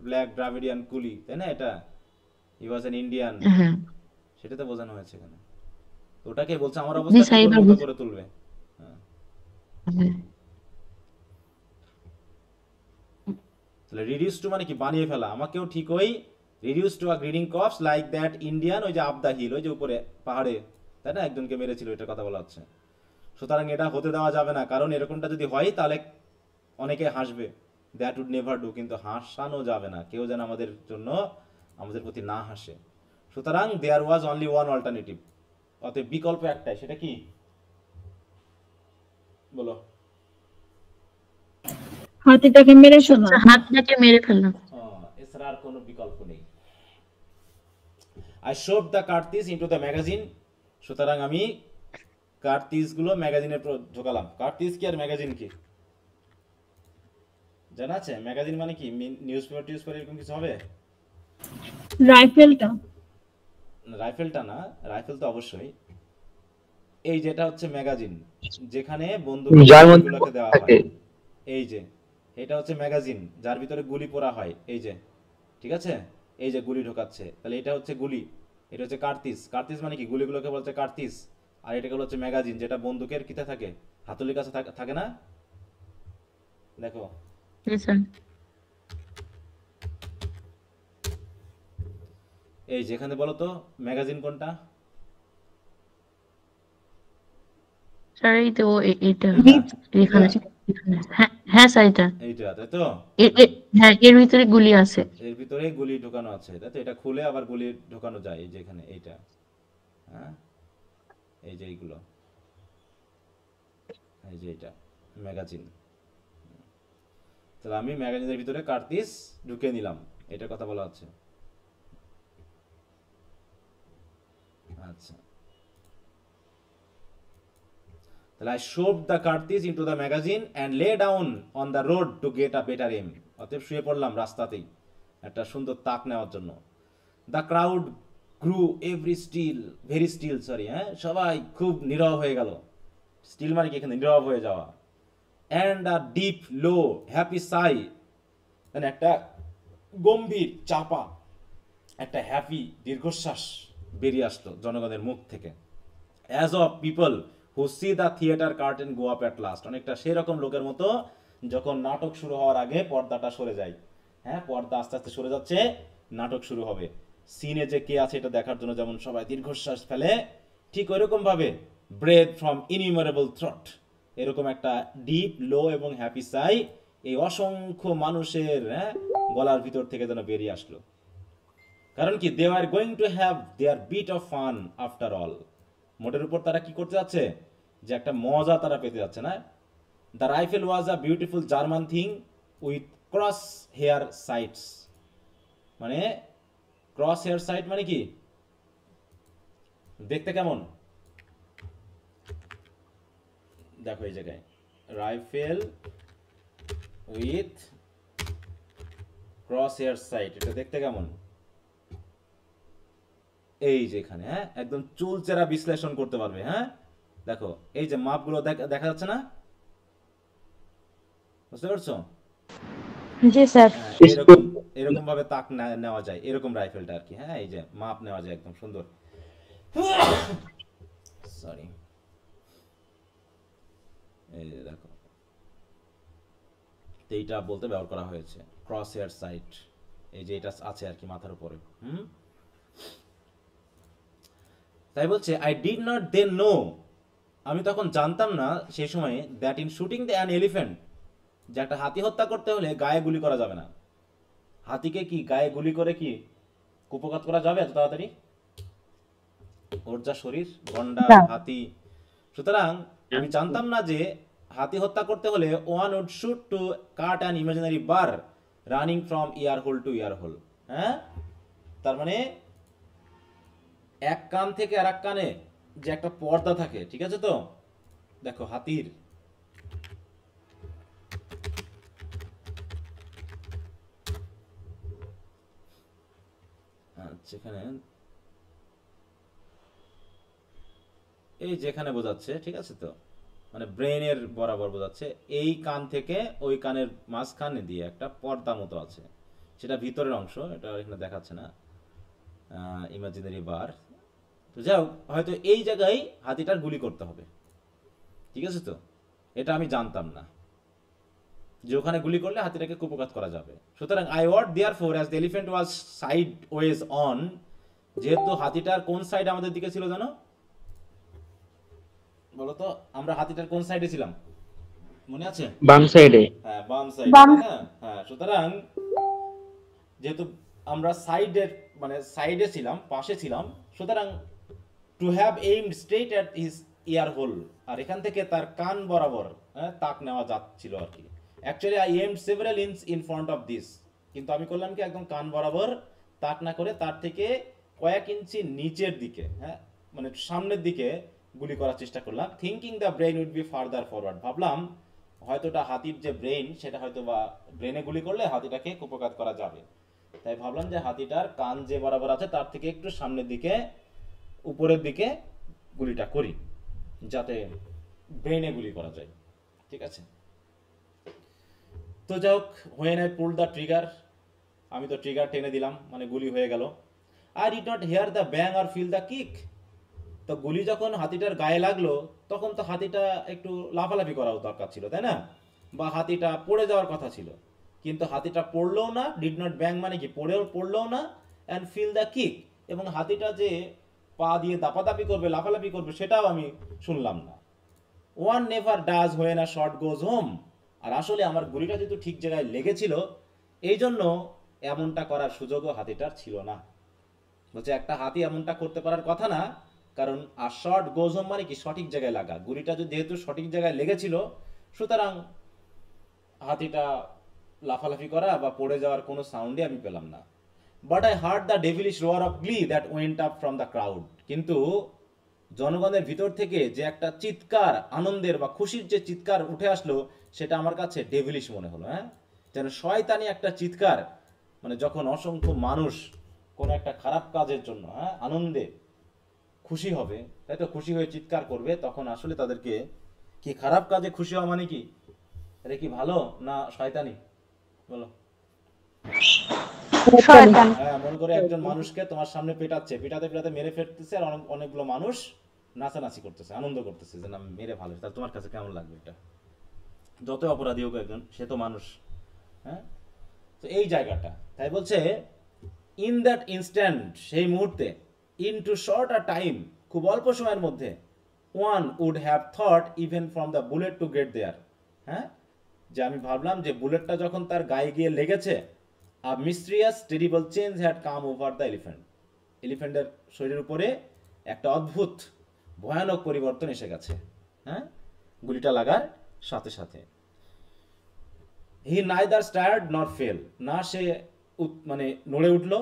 ব্ল্যাক দ্রাবিডিয়ান কুলি, তাই না? এটা হি ওয়াজ অ্যান ইন্ডিয়ান, হ্যাঁ সেটা তো বোঝানো হয়েছে এখানে। তো ওটাকে বলছে আমার জি অবস্থা কি স্যার তোর এবার মতো করে তুলবে। হ্যাঁ, হ্যাঁ। তাহলে রিডিউস টু মানে কি বানিয়ে ফেলা, আমাকেও ঠিক ওই reduce to a greening corps like that Indian, ওই যে আপ দ্য হিল, ওই যে উপরে পাহাড়ে, তাই না, একজনকে মেরেছিল, এটার কথা বলা হচ্ছে। সুতরাং এটা হতে দেওয়া যাবে না, কারণ এরকমটা যদি হয় তাহলে অনেকে হাসবে, দ্যাট উড নেভার ডু, কিন্তু হাসানো যাবে না, কেউ যেন আমাদের জন্য আমাদের প্রতি না হাসে। সুতরাং দেয়ার ওয়াজ অনলি ওয়ান অল্টারনেটিভ, অতএব বিকল্প একটাই, সেটা কি বলো? হাতিটাকে মেরে ফেলা। হাতটাকে মেরে ফেললাম। এছাড়া আর কোনো বিকল্প নেই। I shoved the cartridge into the magazine, সুতরাং আমি কার্তিস গুলো ম্যাগাজিনে ঢোকালাম। কার্তিস কি আর ম্যাগাজিন কি জানা আছে? ম্যাগাজিন মানে কি, নিউজ পেপার টিউজ পেপার এরকম কিছু হবে? রাইফেলটা। রাইফেলটা না, রাইফেল তো অবশ্যই। এই যেটা হচ্ছে ম্যাগাজিন, যেখানে যার মধ্যে বন্দুকগুলোকে দেওয়া থাকে। হয়, এই যে এটা হচ্ছে ম্যাগাজিন, যার ভিতরে গুলি পোড়া হয়, এই যে, ঠিক আছে, এই যে গুলি ঢোকাচ্ছে, তাহলে এটা হচ্ছে গুলি, এটা হচ্ছে কার্তিস। কার্তিস মানে কি, গুলিগুলোকে বলছে কার্তিস। আর এটাকে হচ্ছে ম্যাগাজিন, যেটা বন্দুকের কিতে থাকে, হাতুলির কাছে থাকে না, দেখো। জি স্যার। এই যেখানে বলো তো ম্যাগাজিন কোনটা? স্যার এই তো এটা এটা এখানে এখানে। হ্যাঁ হ্যাঁ স্যার এটা এইটা, তাই তো? হ্যাঁ এর ভিতরে গুলি আছে। এর ভিতরে গুলি ঢোকানো আছে, তাই তো? এটা খুলে আবার গুলি ঢোকানো যায়, এই যে এখানে এইটা, হ্যাঁ, এই যে এইগুলো, এই যে এটা ম্যাগাজিন। তাহলে আমি ম্যাগাজিনের ভিতরে কার্তিস ঢুকে নিলাম, এটার কথা বলা হচ্ছে। আচ্ছা, তাহলে I shoved the cartridge into the magazine and lay down on the road to get a better aim, অতএব শুয়ে পড়লাম রাস্তাতেই একটা সুন্দর তাক নেওয়ার জন্য। The crowd grew very still, sorry, হ্যাঁ, সবাই খুব নীরব হয়ে গেল। স্টিল মানে কি এখানে নীরব হয়ে যাওয়া। And a deep low happy সাই, মানে একটা গম্ভীর চাপা একটা হ্যাপি দীর্ঘশ্বাস বেরিয়ে আসলো জনগণের মুখ থেকে। As of people who C the theatre curtain go up at last, অনেকটা সেই রকম লোকের মতো যখন নাটক শুরু হওয়ার আগে পর্দাটা সরে যায়, হ্যাঁ, পর্দা আস্তে আস্তে সরে যাচ্ছে, নাটক শুরু হবে, সিনে যে কে আছে এটা দেখার জন্য যেমন সবাই দীর্ঘশ্বাস ফেলে, ঠিক ওইরকম ভাবে ব্রেথ ফ্রম ইনইউমারেবল থ্রট, এরকম একটা ডিপ লো এবং হ্যাপি সাই এই অসংখ্য মানুষের, হ্যাঁ, গলার ভিতর থেকে যেন বেরিয়ে আসলো। কারণ কি, they are going to have their bit of fun after all, মোটের উপর তারা কি করতে যাচ্ছে, যে একটা মজা তারা পেতে যাচ্ছে, না? The rifle was a beautiful German thing with cross hair sights, মানে ক্রস হেয়ার সাইট মানে কি, দেখতে কেমন, দেখো এই জায়গায় rifle with cross hair sight, এটা দেখতে কেমন, এই যে এখানে, হ্যাঁ, একদম চুলচেরা বিশ্লেষণ করতে পারবে, হ্যাঁ, দেখো এই যে মাপগুলো দেখা যাচ্ছে না, বুঝতে পারছো? জি স্যার। হ্যাঁ, এরকম এরকম ভাবে তাক নেওয়া যায়, এরকম রাইফেলটা আর কি, হ্যাঁ, এই যে মাপ নেওয়া যায় একদম সুন্দর। সরি, এই যে দেখো, তো এইটা বলতে ব্যবহার করা হয়েছে ক্রস হেয়ার সাইট, এই যে এটা আছে আর কি মাথার উপরে। তাই বলছে I did not then know, আমি তখন জানতাম না সেই সময়, that in shooting the an elephant, যে একটা হাতি হত্যা করতে হলে গায়ে গুলি করা যাবে না। হাতিকে কি গায়ে গুলি করে কি কুপঘাত করা যাবে এত তাড়াতাড়ি? ওর যা শরীর, গন্ডা হাতি। সুতরাং আমি জানতাম না যে হাতি হত্যা করতে হলে one would shoot to cut an imaginary bar running from ear hole to ear hole, হ্যাঁ, তার মানে এক কান থেকে আর এক কানে যে একটা পর্দা থাকে, ঠিক আছে তো? দেখো হাতির এখানে, এই যেখানে বোঝাচ্ছে, ঠিক আছে তো, মানে ব্রেনের বরাবর বোঝাচ্ছে, এই কান থেকে ওই কানের মাঝখানে দিয়ে একটা পর্দা মতো আছে, সেটা ভিতরের অংশ, এটা এখানে দেখাচ্ছে না, ইমাজিনারি বার। তো যাই হোক, হয়তো এই জায়গায় হাতিটার গুলি করতে হবে, ঠিক আছে তো, এটা আমি জানতাম না যে ওখানে গুলি করলে হাতিটাকে কুপঘাত করা যাবে। সুতরাং I ought therefore as the elephant was sideways on, যেহেতু হাতিটার কোন সাইড আমাদের দিকে ছিল জানো, বলতো আমরা হাতিটার কোন সাইডে ছিলাম, মনে আছে? বাম সাইডে। হ্যাঁ, বাম সাইডে, বাম। তাই না? হ্যাঁ, সুতরাং যেহেতু আমরা সাইডের মানে সাইডে ছিলাম, পাশে ছিলাম, সুতরাং to have aimed straight at his ear hole, আর এখান থেকে তার কান বরাবর তাক নেওয়া যাচ্ছিল আর কি। Actually I aimed several inch in front of this, কিন্তু আমি করলাম কি একদম কান বরাবর তাক না করে তার থেকে কয়েক ইঞ্চি নিচের দিকে, হ্যাঁ মানে সামনের দিকে গুলি করার চেষ্টা করলাম। Thinking the brain would be further forward, ভাবলাম হয়তো এটা হাতির যে ব্রেন, সেটা হয়তো বা ব্রেনে গুলি করলে হাতিটাকে কুপঘাত করা যাবে, তাই ভাবলাম যে হাতিটার কান যে বরাবর আছে তার থেকে একটু সামনের দিকে, উপরের দিকে গুলিটা করি, যাতে ব্রেনে গুলি করা যায়, ঠিক আছে। তো যাই হোক, when I pull the trigger, আমি তো ট্রিগার টেনে দিলাম, মানে গুলি হয়ে গেল। I did not hear the bang or feel the kick, তো গুলি যখন হাতিটার গায়ে লাগলো তখন তো হাতিটা একটু লাফালাফি করা দরকার ছিল, তাই না, বা হাতিটা পড়ে যাওয়ার কথা ছিল, কিন্তু হাতিটা পড়লোও না, ডিড নট ব্যাং মানে কি পড়লোও না, অ্যান্ড ফিল দ্য কিক, এবং হাতিটা যে পা দিয়ে দাপাদাপি করবে, লাফালাফি করবে, সেটাও আমি শুনলাম না। One never does when a shot goes home, আর আসলে আমার গুলিটা যেহেতু ঠিক জায়গায় লেগেছিল, এই জন্য এমনটা করার সুযোগও হাতিটার ছিল না। বলছে একটা হাতি এমনটা করতে পারার কথা না, কারণ আর শট গোজ হোম মানে কি সঠিক জায়গায় লাগা, গুলিটা যেহেতু সঠিক জায়গায় লেগেছিল, সুতরাং হাতিটা লাফালাফি করা বা পড়ে যাওয়ার কোনো সাউন্ডই আমি পেলাম না। But I heard the devilish roar of glee that went up from the crowd, কিন্তু জনগণের ভিতর থেকে যে একটা চিৎকার, আনন্দের বা খুশির যে চিৎকার উঠে আসলো, সেটা আমার কাছে ডেভিলিশ মনে হলো, হ্যাঁ, যেন শয়তানি একটা চিৎকার, মানে যখন অসংখ্য মানুষ কোনো একটা খারাপ কাজের জন্য, হ্যাঁ, আনন্দে খুশি হবে, তাই তো, খুশি হয়ে চিৎকার করবে, তখন আসলে তাদেরকে কি খারাপ কাজে খুশি হওয়া মানে কি, এটা কি ভালো না শয়তানি, বলো? শয়তান। হ্যাঁ, মনে করে একজন মানুষকে তোমার সামনে পিটাতে পিটাতে মেরে ফেলতেছে, আর অনেকগুলো মানুষ নাচানাচি করতেছে, আনন্দ করতেছে যে না মেরে ভালো, তাহলে তোমার কাছে কেমন লাগবে এটা? যত অপরাধী হোক একজন, সে তো মানুষ, হ্যাঁ। তো এই জায়গাটা, তাই বলছে ইন দ্যাট ইনস্ট্যান্ট, সেই মুহূর্তে, in too short a time, খুব অল্প সময়ের মধ্যে, one would have thought even from the bullet to get there, হ্যাঁ, যে আমি ভাবলাম যে বুলেটটা যখন তার গায়ে গিয়ে লেগেছে, a mysterious terrible change had come over the elephant, এলিফ্যান্টের শরীরের উপরে একটা অদ্ভুত ভয়ানক পরিবর্তন এসে গেছে, হ্যাঁ, গুলিটা লাগার সাথে সাথে। হি নাইদার স্টায়ার্ড নট ফেল, না সে মানে নড়ে উঠলো,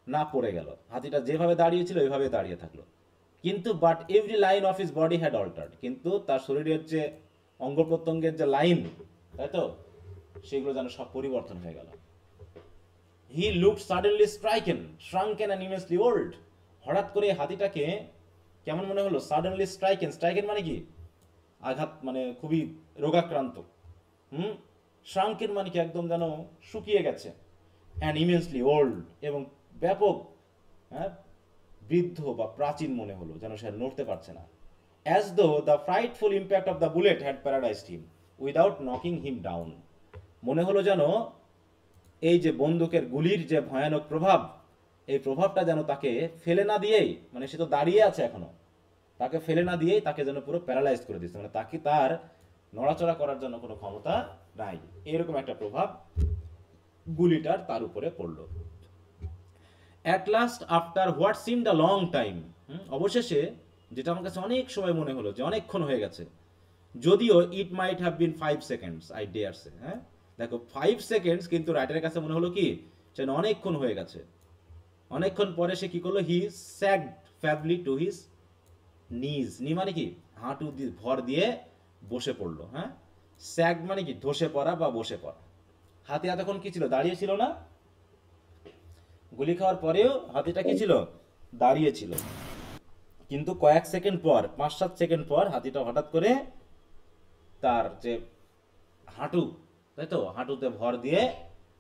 না পড়ে গেল, হাতিটা যেভাবে দাঁড়িয়েছিল ওইভাবে দাঁড়িয়ে থাকলো, কিন্তু but every line of his body had altered, কিন্তু তার শরীরের যে অঙ্গ প্রত্যঙ্গের যে লাইন, তাই তো, সেগুলো যেন সব পরিবর্তন হয়ে গেল। He looked suddenly shrunken and immensely old, হঠাৎ করে হাতিটাকে কেমন মনে হলো, সাডেনলি স্ট্রাইকেন মানে কি আঘাত, মানে খুবই রোগাক্রান্ত, শ্রাঙ্কেন মানে কি একদম যেন শুকিয়ে গেছে, অ্যান্ড ইমেন্সলি ওল্ড, এবং ব্যাপক, হ্যাঁ, বৃদ্ধ বা প্রাচীন মনে হলো, যেন সে নড়তে পারছে না। As though the frightful impact of the bullet had paralysed him without knocking him down, মনে হলো যেন এই যে বন্দুকের গুলির যে ভয়ানক প্রভাব, এই প্রভাবটা যেন তাকে ফেলে না দিয়েই, মানে সে তো দাঁড়িয়ে আছে এখনো, তাকে ফেলে না দিয়েই তাকে যেন পুরো প্যারালাইজ করে দিচ্ছে, মানে তাকে তার নড়াচড়া করার জন্য কোনো ক্ষমতা নাই, এরকম একটা প্রভাব গুলিটার তার উপরে পড়লো। At last after what seemed a long time, অবশেষে, যেটা আমার কাছে অনেক সময় মনে হলো যে অনেকক্ষণ হয়ে গেছে, যদিও it might have been 5 seconds, I dare say, হ্যাঁ, দেখো 5 সেকেন্ডস, কিন্তু রাইটারের কাছে মনে হলো কি সে অনেকক্ষণ হয়ে গেছে। অনেকক্ষণ পরে সে কি করলো, হি স্যাগড ফ্যাবলি টু হিজ নিজ, নি মানে কি হাঁটু ভর দিয়ে বসে পড়লো, হ্যাঁ, স্যাগ মানে কি ধসে পড়া বা বসে পড়া। হাতি এতক্ষণ কি ছিল, দাঁড়িয়ে ছিল না, গুলি খাওয়ার পরেও হাতিটা কি ছিল, দাঁড়িয়ে ছিল। কিন্তু কয়েক সেকেন্ড পর, 5-7 সেকেন্ড পর হাতিটা হঠাৎ করে তার যে হাঁটু, তাই তো, হাঁটুতে ভর দিয়ে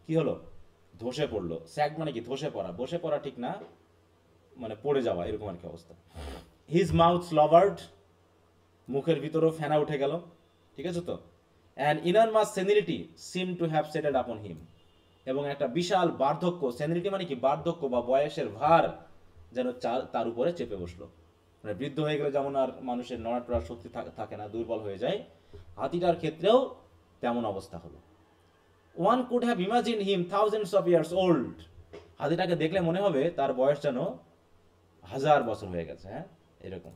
কি হলো, ধসে পড়লো। স্যাগ মানে কি, ধসে পড়া, বসে পড়া ঠিক না, মানে পড়ে যাওয়া, এরকম আর কি অবস্থা। হিজ মাউথ স্লভার্ড, মুখের ভিতরেও ফেনা উঠে গেল, ঠিক আছে তো। And enormous senility seem to have settled upon him, এবং একটা বিশাল বার্ধক্য, সেনিলিটি মানে কি, বার্ধক্য বা বয়সের ভার যেন তার উপরে চেপে বসলো। মানে বৃদ্ধ হয়ে গেলে যেমন আর মানুষের নড়াচড়ার শক্তি থাকে না, দুর্বল হয়ে যায়, হাতিটার ক্ষেত্রেও তেমন অবস্থা হলো। One could have imagine him thousands of years old, হাতিটাকে দেখলে মনে হবে তার বয়স যেন 1000 বছর হয়ে গেছে, হ্যাঁ, এরকম।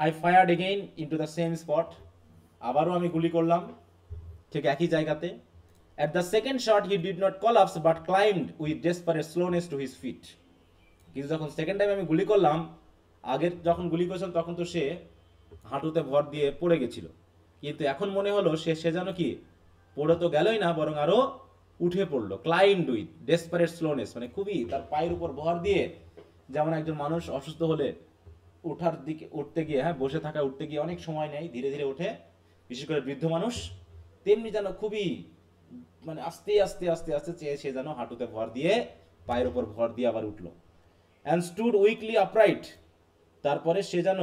I fired again into the same spot, আবারও আমি গুলি করলাম ঠিক একই জায়গাতে। At the second shot he did not collapse but climbed with desperate slowness to his fit. কিন্তু যখন সেকেন্ড টাইম আমি গুলি করলাম, আগের যখন গুলি করেছিলাম তখন তো সে হাঁটুতে ভর দিয়ে পড়ে গেছিল, কিন্তু এখন মনে হলো সে যেন কি, পড়ে তো গেলই না, বরং আরো উঠে পড়লো। ক্লাইম্বড উইথ ডেসপারেট স্লোনেস, মানে খুবই তার পায়ের উপর ভর দিয়ে, যেমন একজন মানুষ অসুস্থ হলে উঠতে গিয়ে, হ্যাঁ, বসে থাকা উঠতে গিয়ে অনেক সময় নেয়, ধীরে ধীরে ওঠে, বিশেষ করে বৃদ্ধ মানুষ, তেমনি যেন খুবই মানে আস্তে আস্তে আস্তে আস্তে চেয়ে সে যেন হাঁটুতে ভর দিয়ে, পায়ের উপর ভর দিয়ে আবার উঠলো। অ্যান্ড স্টুড উইকলি আপরাইট, তারপরে সে যেন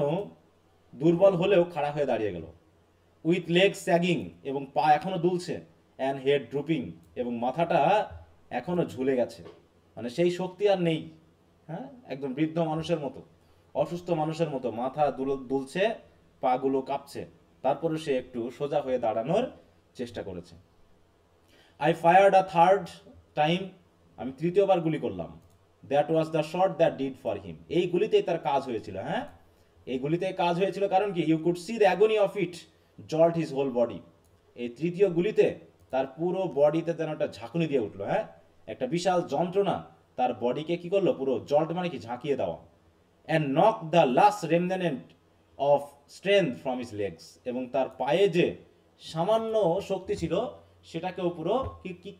দুর্বল হলেও খাড়া হয়ে দাঁড়িয়ে গেল। উইথ লেগ স্যাগিং, এবং পা এখনো দুলছে। অ্যান্ড হেড ড্রুপিং, এবং মাথাটা এখনো ঝুলে গেছে, মানে সেই শক্তি আর নেই, হ্যাঁ, একদম বৃদ্ধ মানুষের মতো, অসুস্থ মানুষের মতো মাথা দুলছে, পাগুলো কাঁপছে, তারপরে সে একটু সোজা হয়ে দাঁড়ানোর চেষ্টা করেছে। I fired a third time, আমি তৃতীয়বার গুলি করলাম। That was the shot that did for him, এই গুলিতেই তার কাজ হয়েছিল, হ্যাঁ, এই গুলিতে কাজ হয়েছিল, কারণ কি, you could see the agony of it jolt his whole body. এই তৃতীয় গুলিতে তার পুরো বডিতে যেন একটা ঝাঁকুনি দিয়ে উঠলো, হ্যাঁ, একটা বিশাল যন্ত্রণা তার বডিকে কি করলো, পুরো জল্ট মানে কি, ঝাঁকিয়ে দেওয়া। And knock the last remnant of strength from his legs, এবং তার পায়ে যে সামান্য শক্তি ছিল সেটাকেও পুরো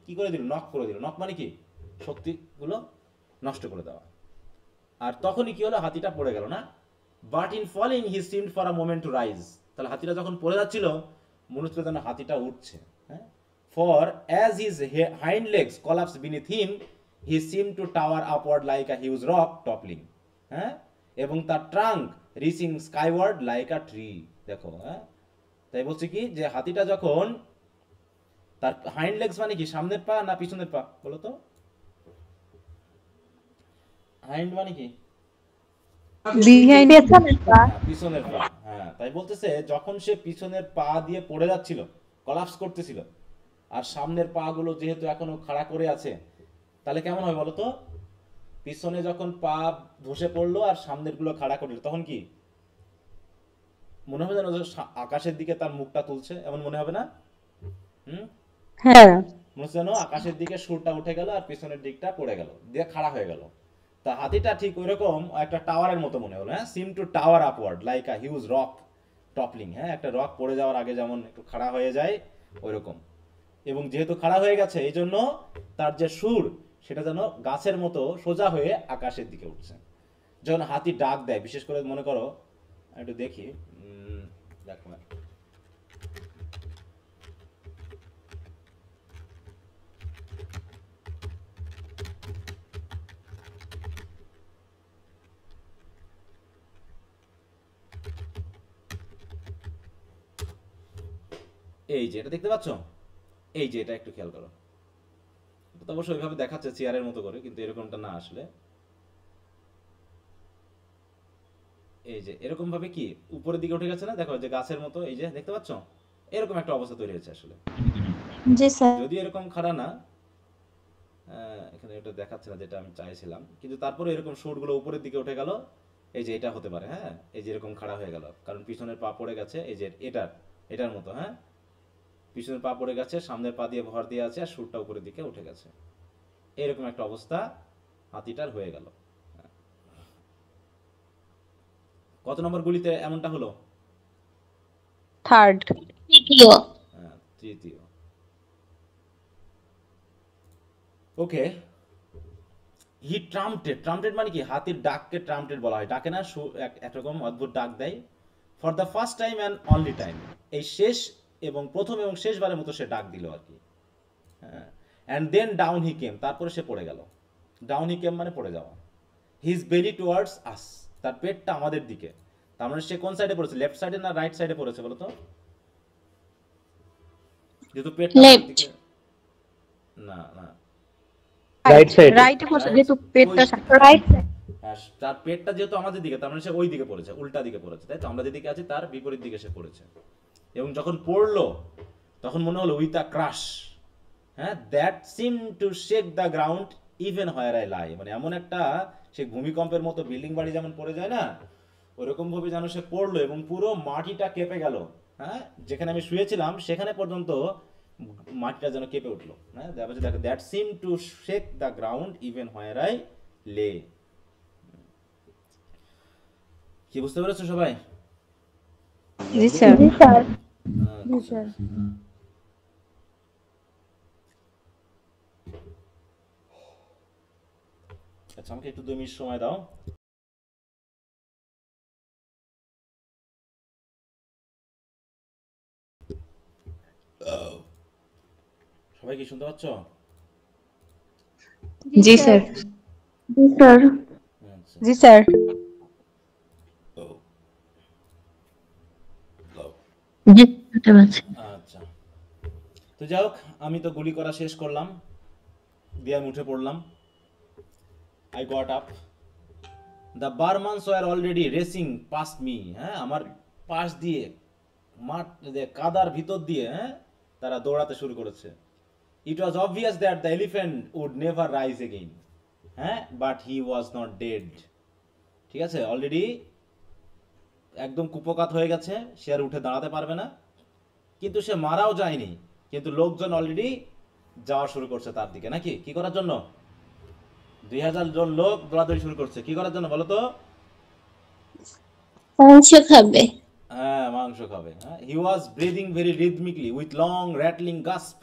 কি করে দিল, নক করে দিল। নক মানে কি, শক্তিগুলো নষ্ট করে দেওয়া। আর তখনই কি হলো, হাতিটা পড়ে গেল না। But in falling he seemed for a moment to rise, তাহলে হাতিটা যখন পড়ে যাচ্ছিল মনে হচ্ছিল যেন হাতিটা উঠছে, হ্যাঁ। For as his hind legs collapse beneath him he seem to tower upward like a huge rock toppling, হ্যাঁ, এবং তার trunk reaching skyward like a tree. দেখো, হ্যাঁ, তাই বলছে কি, যে হাতিটা যখন তার হাইন্ড লেগস মানে কি, সামনের পা না পিছনের পা, বলো তো, হাইন্ড মানে কি, পিছনের পা, হ্যাঁ। তাই বলতেছে যখন সে পিছনের পা দিয়ে পড়ে যাচ্ছিল, কলাপস করতেছিল, আর সামনের পা গুলো যেহেতু এখনো খাড়া করে আছে, তাহলে কেমন হয় বলতো, পিছনে যখন পা ধসে পড়লো আর সামনের গুলো খাড়া করলো, তখন কি মনে হবে যেন আকাশের দিকে তার মুখটা তুলছে, এমন মনে হবে না? হ্যাঁ, মনে হচ্ছে যেন আকাশের দিকে সুরটা উঠে গেল আর পিছনের দিকটা পড়ে গেল, দিয়ে খাড়া হয়ে গেল। তা হাতিটা ঠিক ওইরকম একটা টাওয়ারের মতো মনে হলো, হ্যাঁ, seem to tower upward like a huge rock toppling, হ্যাঁ, একটা রক পড়ে যাওয়ার আগে যেমন একটু খাড়া হয়ে যায় ওইরকম। এবং যেহেতু খাড়া হয়ে গেছে এই জন্য তার যে সুর সেটা যেন গাছের মতো সোজা হয়ে আকাশের দিকে উঠছে। যখন হাতি ডাক দেয়, বিশেষ করে মনে করো, একটু দেখি, দেখো এই যে এটা দেখতে পাচ্ছ, এই যে এটা একটু খেয়াল করো, এটা তো অবশ্যই ওইভাবে দেখাচ্ছে চেয়ারের মতো করে, কিন্তু এরকমটা না আসলে। এই যে এরকম ভাবে কি উপরের দিকে উঠে গেছে না, দেখো যে গাছের মতো, এই যে দেখতে পাচ্ছ, এরকম একটা অবস্থা তৈরি হয়েছে আসলে। জি স্যার। যদি এরকম খাড়া না, এখানে এটা দেখাচ্ছে না যেটা আমি চাইছিলাম, কিন্তু তারপরে এরকম সুরগুলো উপরের দিকে উঠে গেল। এই যে এটা হতে পারে, হ্যাঁ, এই যে এরকম খাড়া হয়ে গেল, কারণ পিছনের পা পড়ে গেছে, এই যে এটার মতো, হ্যাঁ, পিছনের পা পড়ে গেছে, সামনের পা দিয়ে ভর দিয়ে আছে, আর সুরটা উপরের দিকে উঠে গেছে, এরকম একটা অবস্থা হাতিটার হয়ে গেল। কত নম্বর গুলিতে এমনটা হলো? থার্ড। হ্যাঁ, তৃতীয়। ওকে, হি ট্রাম্পটেড মানে কি, হাতির ডাককে ট্রাম্পটেড বলা হয়, ডাকে না, একরকম অদ্ভুত ডাক দেয়। For the first time and only time, এই শেষ এবং প্রথম এবং শেষবারের মতো সে ডাক দিল আর কি। হ্যাঁ, অ্যান্ড দেন ডাউন হি কেম, তারপরে সে পড়ে গেল। ডাউন হি কেম মানে পড়ে যাওয়া। হিজ বেলি টুয়ার্ডস আস, তার পেটটা আমাদের দিকে। তার মানে সে কোন সাইডে পড়েছে, লেফট সাইডে না রাইট সাইডে পড়েছে বলো তো? যেহেতু পেটটা আমাদের Left. দিকে, না না, রাইট সাইড। রাইটে পড়ছে যেহেতু পেটটা Right side. হ্যাঁ, তার পেটটা যেহেতু আমাদের দিকে, তার মানে সে ওই দিকে পড়েছে, উল্টা দিকে পড়েছে, তাই তো? আমরা যেদিকে আছি তার বিপরীত দিকে সে পড়েছে। এবং যখন পড়লো তখন মনে হলো উইথ আ ক্রাশ, হ্যাঁ, that seem to shake the ground even where I lie, মানে এমন একটা সে ভূমিকম্পের মতো বিল্ডিং বাড়ি যেমন পড়ে যায় না, ওরকম ভাবে যেন সে পড়লো এবং পুরো মাটিটা কেঁপে গেল। হ্যাঁ, যেখানে আমি শুয়েছিলাম সেখানে পর্যন্ত মাটিটা যেন কেঁপে উঠলো। হ্যাঁ, দেখো that seem to shake the ground even where I লে। কি বুঝতে পেরেছো সবাই? জি স্যার। আচ্ছা। আচ্ছা, আমাকে একটু 2 মিনিট সময় দাও। সবাই কি শুনতে পাচ্ছ? জি স্যার। Sir. আচ্ছা। জি স্যার। জি শুনতে পাচ্ছি। আচ্ছা, তো যাই হোক, আমি তো গুলি করা শেষ করলাম, দিয়ে আমি উঠে পড়লাম। I got up, the Burmans were already racing past me. হ্যাঁ, আমার পাশ দিয়ে মাঠ কাদার ভিতর দিয়ে, হ্যাঁ, তারা দৌড়াতে শুরু করেছে। It was obvious that the elephant would never rise again. হ্যাঁ, but he was not dead. ঠিক আছে, অলরেডি একদম কুপকাত হয়ে গেছে, সে আর উঠে দাঁড়াতে পারবে না, কিন্তু সে মারাও যায়নি। কিন্তু লোকজন অলরেডি যাওয়া শুরু করছে তার দিকে, নাকি? কি করার জন্য? 2000 জন লোক দৌড়াদৌড়ি শুরু করছে, কি করার জন্য বলো তো? মাংস খাবে। হ্যাঁ, মাংস খাবে। হ্যাঁ, he was breathing very rhythmically with long rattling gasp.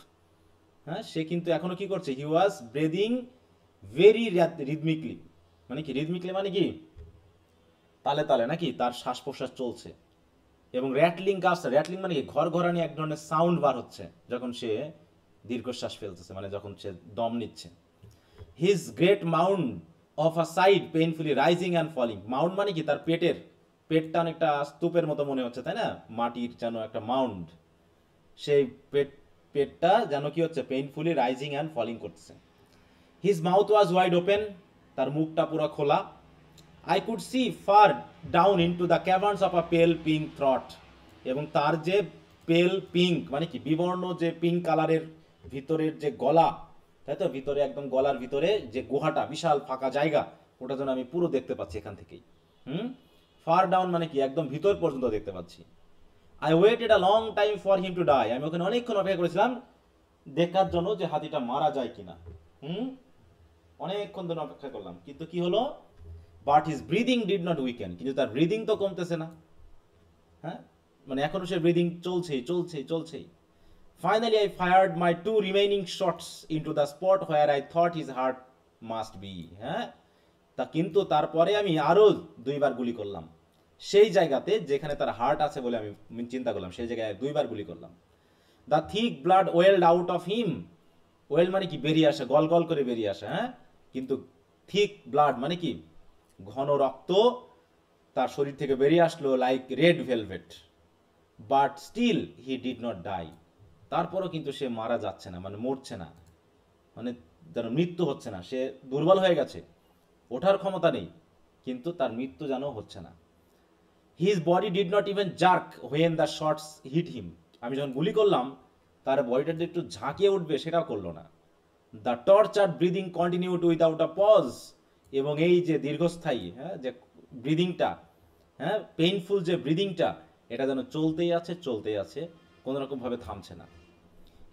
হ্যাঁ, সে কিন্তু এখনো কি করছে? হি ওয়াজ ব্রিদিং ভেরি রিদমিকলি, মানে কি রিদমিকলি মানে কি তালে তালে, নাকি? তার শ্বাস প্রশ্বাস চলছে। এবং র্যাটলিং গাস্প, র্যাটলিং মানে কি ঘরঘরানি এক ধরনের সাউন্ড বার হচ্ছে যখন সে দীর্ঘশ্বাস ফেলতেছে, মানে যখন সে দম নিচ্ছে। His great mound of a side painfully rising and falling. Mound মানে কি তার পেটটা অনেকটা স্তূপের মতো মনে হচ্ছে, তাই না? মাটির যেন একটা মাউন্ড, সেই পেটটা যেন কি হচ্ছে? পেইনফুলি রাইজিং অ্যান্ড ফলিং করতেছে। His mouth was wide open, তার মুখটা পুরো খোলা। I could see far down into the caverns of a pale pink through, এবং তার যে পেল পিঙ্ক মানে কি বিবর্ণ যে পিঙ্ক কালারের ভিতরের যে গলা, তাই তো? ভিতরে একদম গলার ভিতরে যে গুহাটা, বিশাল ফাঁকা জায়গা, ওটা যেন আমি পুরো দেখতে পাচ্ছি এখান থেকেই। ফার ডাউন মানে কি একদম ভিতর পর্যন্ত দেখতে পাচ্ছি। I waited a long time for him to die, আমি ওখানে অনেকক্ষণ অপেক্ষা করেছিলাম দেখার জন্য যে হাতিটা মারা যায় কিনা। অনেকক্ষণ ধরে অপেক্ষা করলাম, কিন্তু কি হলো? But his breathing did not weaken, কিন্তু তার ব্রিদিং তো কমতেছে না। হ্যাঁ, মানে এখনো সে ব্রিদিং চলছেই। Finally I fired my 2 remaining shots into the spot where I thought his heart must be. হ্যাঁ, তা কিন্তু তারপরে আমি আরো 2বার গুলি করলাম সেই জায়গাতে যেখানে তার হার্ট আছে বলে আমি চিন্তা করলাম, সেই জায়গায় 2বার গুলি করলাম। The thick blood welled out of him. Well মানে কি বেরিয়ে আসে, গল গল করে বেরিয়ে আসে। হ্যাঁ, কিন্তু থিক ব্লাড মানে কি ঘন রক্ত তার শরীর থেকে বেরিয়ে আসলো, like red velvet. But still he did not die, তারপরও কিন্তু সে মারা যাচ্ছে না, মানে মরছে না, মানে যেন মৃত্যু হচ্ছে না। সে দুর্বল হয়ে গেছে, ওঠার ক্ষমতা নেই, কিন্তু তার মৃত্যু যেন হচ্ছে না। His body did not even jerk when the shots hit him. আমি যখন গুলি করলাম তার বডিটা একটু ঝাঁকিয়ে উঠবে সেটাও করলো না। The torture breathing continued without a pause, এবং এই যে দীর্ঘস্থায়ী, হ্যাঁ, যে ব্রিদিংটা, হ্যাঁ, পেইনফুল যে ব্রিদিংটা, এটা যেন চলতেই আছে, কোনো রকম ভাবে থামছে না।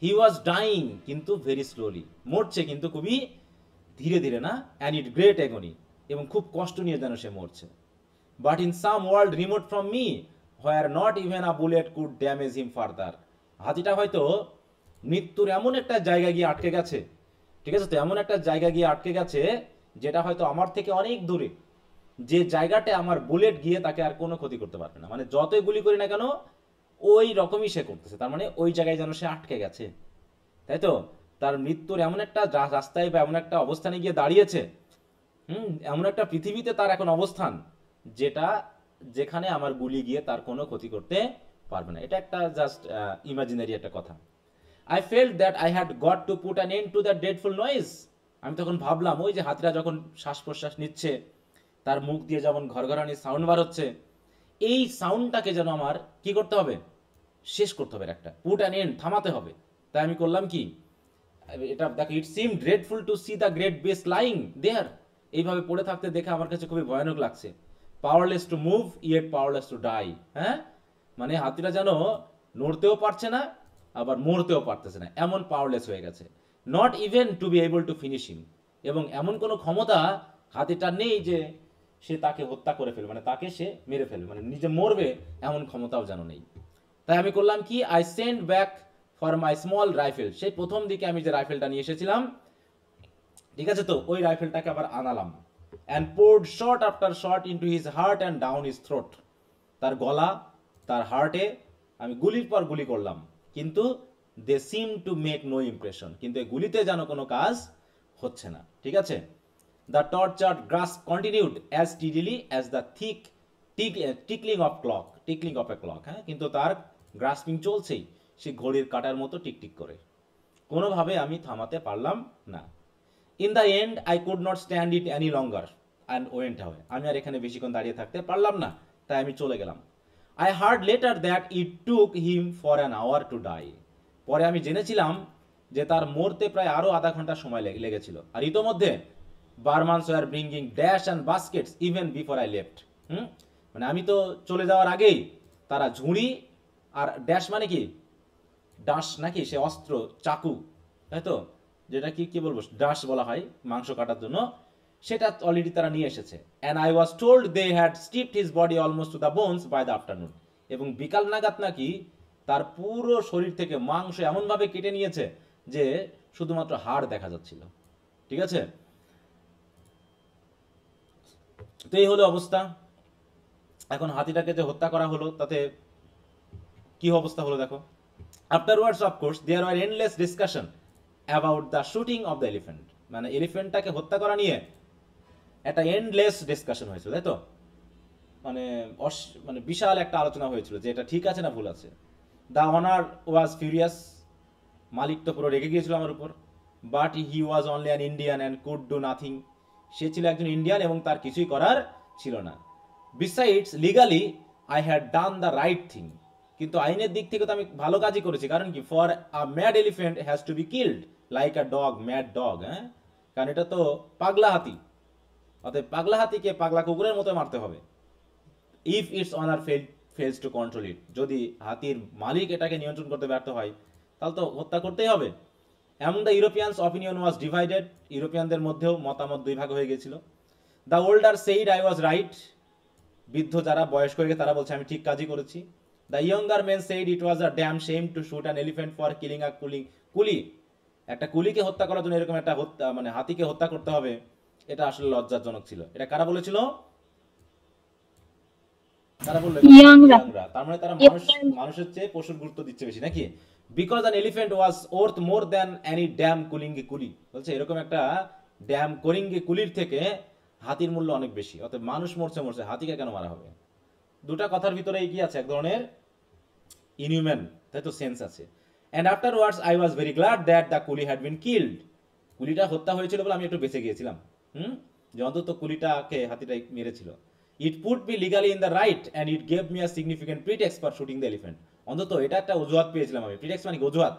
হি ওয়াজ ডাইং, কিন্তু ভেরি স্লোলি, মরছে কিন্তু খুবই ধীরে ধীরে, না? অ্যান্ড ইট গ্রেট এগনি, এবং খুব কষ্ট নিয়ে যেন সে মরছে। But in some world remote from me where not even a bullet could damage him further. হাতিটা হয়তো মৃত্যুর এমন একটা জায়গায় গিয়ে আটকে গেছে, ঠিক আছে তো? এমন একটা জায়গায় গিয়ে আটকে গেছে যেটা হয়তো আমার থেকে অনেক দূরে, যে জায়গাটা আমার বুলেট গিয়ে তাকে আর কোনো ক্ষতি করতে পারবে না, মানে যতই গুলি করি না কেন ওই রকমই সে করতেছে, তার মানে ওই জায়গায় যেন সে আটকে গেছে, তাই তো? তার মৃত্যুর এমন একটা রাস্তায় বা এমন একটা অবস্থানে গিয়ে দাঁড়িয়েছে, এমন একটা পৃথিবীতে তার এখন অবস্থান, যেটা যেখানে আমার গুলি গিয়ে তার কোনো ক্ষতি করতে পারবে না। এটা একটা জাস্ট ইমাজিনারি একটা কথা। I felt that I had got to put an end to the dreadful noise. আমি তখন ভাবলাম ওই যে হাতিরা যখন শ্বাস প্রশ্বাস নিচ্ছে, তার মুখ দিয়ে যেমন ঘরঘরানি সাউন্ড বার হচ্ছে, এই সাউন্ডটাকে যেন আমার কি করতে হবে, শেষ করতে হবে, একটা পুট অ্যান এন্ড, থামাতে হবে। তাই আমি করলাম কি, এটা দেখো, it seem dreadful to see the great beast lying there. এইভাবে পড়ে থাকতে দেখে আমার কাছে খুবই ভয়ানক লাগছে। Powerless to move yet powerless to die. হ্যাঁ, মানে হাতিরা যেন নড়তেও পারছে না আবার মরতেও পারতেছে না, এমন পাওয়ারলেস হয়ে গেছে। Not even to be able to finish him. এবং এমন কোনো ক্ষমতা হাতিটার নেই যে সে তাকে হত্যা করে ফেলবে, মানে তাকে সে মেরে ফেলবে, মানে নিজে মরবে এমন ক্ষমতাও যেন নেই। তাই আমি করলাম কি, I send back for my small rifle. সেই প্রথম দিকে আমি যে রাইফেলটা নিয়ে এসেছিলাম, ঠিক আছে তো, ওই রাইফেলটাকে আবার আনালাম। And poured shot after shot into his heart and down his throat. তার গলা, তার হার্টে আমি গুলির পর গুলি করলাম, কিন্তু দে seem to make no impression, কিন্তু এই গুলিতে যেন কোনো কাজ হচ্ছে না, ঠিক আছে। The torture glass continued as steadily as the tickling of A clock. হ্যাঁ, কিন্তু তার গ্রাসপিং চলছেই, সে ঘড়ির কাঁটার মতো টিকটিক করে। কোনোভাবে আমি থামাতে পারলাম না। In the end I could not stand it any longer and went away. আমি আর এখানে বেশিক্ষণ দাঁড়িয়ে থাকতে পারলাম না, তাই আমি চলে গেলাম। I heard later that it took him for an hour to die. পরে আমি জেনেছিলাম যে তার মরতে প্রায় আরও আধা ঘন্টা সময় লেগেছিল। আর ইতোমধ্যে Burmans were bringing dash and baskets even before I left. মানে আমি তো চলে যাওয়ার আগেই তারা ঝুড়ি আর ড্যাশ মানে কি, ডাস নাকি, সে অস্ত্র, চাকু, তাই তো, যেটা কি বলবো, ডাস বলা হয় মাংস কাটার জন্য, সেটা অলরেডি তারা নিয়ে এসেছে। And I was told they had stripped his body almost to the bones by the afternoon. এবং বিকাল নাগাদ নাকি তার পুরো শরীর থেকে মাংস এমনভাবে কেটে নিয়েছে যে শুধুমাত্র হাড় দেখা যাচ্ছিল, ঠিক আছে। তো এই হলো অবস্থা। এখন হাতিটাকে যে হত্যা করা হলো তাতে কি অবস্থা হলো দেখো। Afterwards of course there were endless discussion about the shooting of the elephant. মানে এলিফ্যান্টটাকে হত্যা করা নিয়ে একটা এন্ডলেস ডিসকাশন হয়েছিল, তাই তো, মানে মানে বিশাল একটা আলোচনা হয়েছিল যে এটা ঠিক আছে না ভুল আছে। The owner was furious. মালিক তো পুরো রেগে গিয়েছিল আমার উপর। But he was only an Indian and could do nothing. সে ছিল একজন ইন্ডিয়ান এবং তার কিছুই করার ছিল না। Besides legally I had done the right thing. কিন্তু আইনের দিক থেকে তো আমি ভালো কাজই করেছি, কারণ কি, for a mad elephant has to be killed like a dog, mad dog. হ্যাঁ, কারণ এটা তো পাগলা হাতি, অতএব পাগলা হাতিকে পাগলা কুকুরের মতো মারতে হবে। If its owner fails to control it. যদি হাতির মালিক এটাকে নিয়ন্ত্রণ করতে ব্যর্থ হয় তাহলে তো হত্যা করতেই হবে। এমন the Europeans opinion was divided. ইউরোপিয়ানদের মধ্যেও মতামত দুই ভাগ হয়ে গেছিল। The older said I was right. বৃদ্ধ যারা, বয়স্ক হয়ে তারা বলছে আমি ঠিক কাজই করেছি। The younger men said it was a damn shame to shoot an elephant for killing a coolie. একটা কুলিকে হত্যা করার জন্য এরকম একটা হত্যা, মানে হাতিকে হত্যা করতে হবে, এটা আসলে লজ্জাজনক ছিল। এটা কারা বলেছিল? তারা বললো ইয়াংরা। তার মানে তারা মানুষের চেয়ে পশুর গুরুত্ব দিচ্ছে বেশি নাকি। Because an elephant was worth more than any damn Coringhee coolie. বলছে এরকম একটা ড্যাম করিঙ্গি কুলির থেকে হাতির মূল্য অনেক বেশি, অতএব মানুষ মরছে, হাতিকে কেন মারা হবে? দুটা কথার ভিতরে কি আছে, এক ধরনের ইনহিউম্যান, তাই তো, সেন্স আছে। And afterwards I was very glad that the কুলি হ্যাড বিন কিল্ড। কুলিটা হত্যা হয়েছিল বলে আমি একটু বেঁচে গিয়েছিলাম, যে অন্তত কুলিটাকে হাতিটাই মেরেছিল। It put me legally in the right and it gave me a significant pretext for shooting the elephant. অন্তত এটা একটা অজুহাত পেয়েছিলাম আমি। প্রিটেক্স মানে অজুহাত,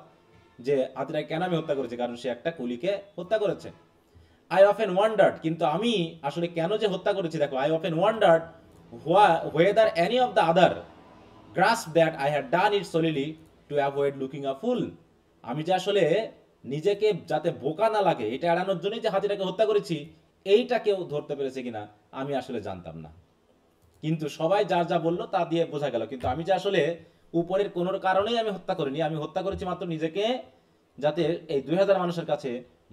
যে হাতিটাকে কেন আমি হত্যা করেছি, কারণ সে একটা কুলিকে হত্যা করেছে। আই অফেন ওয়ান্ডার্ড, কিন্তু আমি আসলে কেন যে হত্যা করেছি দেখো, I often wandered whether any of the other grasped that I had done it solely to avoid looking a fool. আমি যে আসলে নিজেকে যাতে বোকা না লাগে এটা এড়ানোর জন্যই যে হাতিটাকে হত্যা করেছি, এইটা কেউ ধরতে পেরেছে কিনা আমি আসলে জানতাম না। কিন্তু সবাই যার যা বললো তা দিয়ে বোঝা গেল, কিন্তু আমি যে আসলে উপরের কোনো কারণেই আমি হত্যা করিনি। আমি হত্যা করেছি মাত্র নিজেকে, যাতে এই 2000 মানুষের কাছে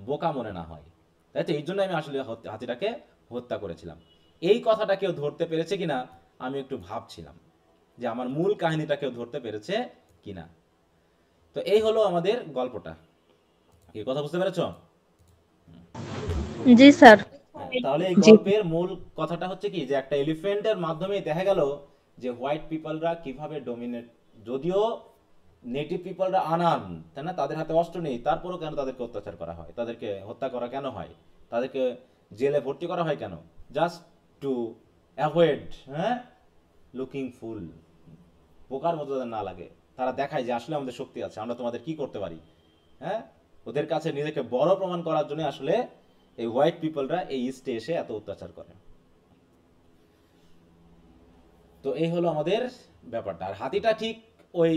বোকা মনে না হয়। তাই তো এই জন্য আমি আসলে হাতিটাকে হত্যা করেছিলাম। এই কথাটা কেউ ধরতে পেরেছে কিনা আমি একটু ভাবছিলাম, যে আমার মূল কাহিনীটা কেউ ধরতে পেরেছে কিনা। তো এই হলো আমাদের গল্পটা। এই কথা বুঝতে পেরেছো? জি স্যার। তাহলে এই জি। গল্পের মূল কথাটা হচ্ছে কি, যে একটা এলিফ্যান্টের মাধ্যমে দেখা গেল যে হোয়াইট পিপলরা কিভাবে ডমিনেট, যদিও নেটিভ পিপলরা আনান, তাই না, তাদের হাতে অস্ত্র নেই, তারপরেও কেন তাদেরকে অত্যাচার করা হয়, তাদেরকে হত্যা করা কেন হয়, তাদেরকে জেলে ভর্তি করা হয় কেন? জাস্ট টু অ্যাভয়েড, হ্যাঁ, লুকিং ফুল, বোকার মতো যাতে না লাগে। তারা দেখায় যে আসলে আমাদের শক্তি আছে, আমরা তোমাদের কি করতে পারি, হ্যাঁ। ওদের কাছে নিজেকে বড় প্রমাণ করার জন্য আসলে এই হোয়াইট পিপলরা এই ইস্টে এসে এত অত্যাচার করে। তো এই হলো আমাদের ব্যাপারটা। আর হাতিটা ঠিক ওই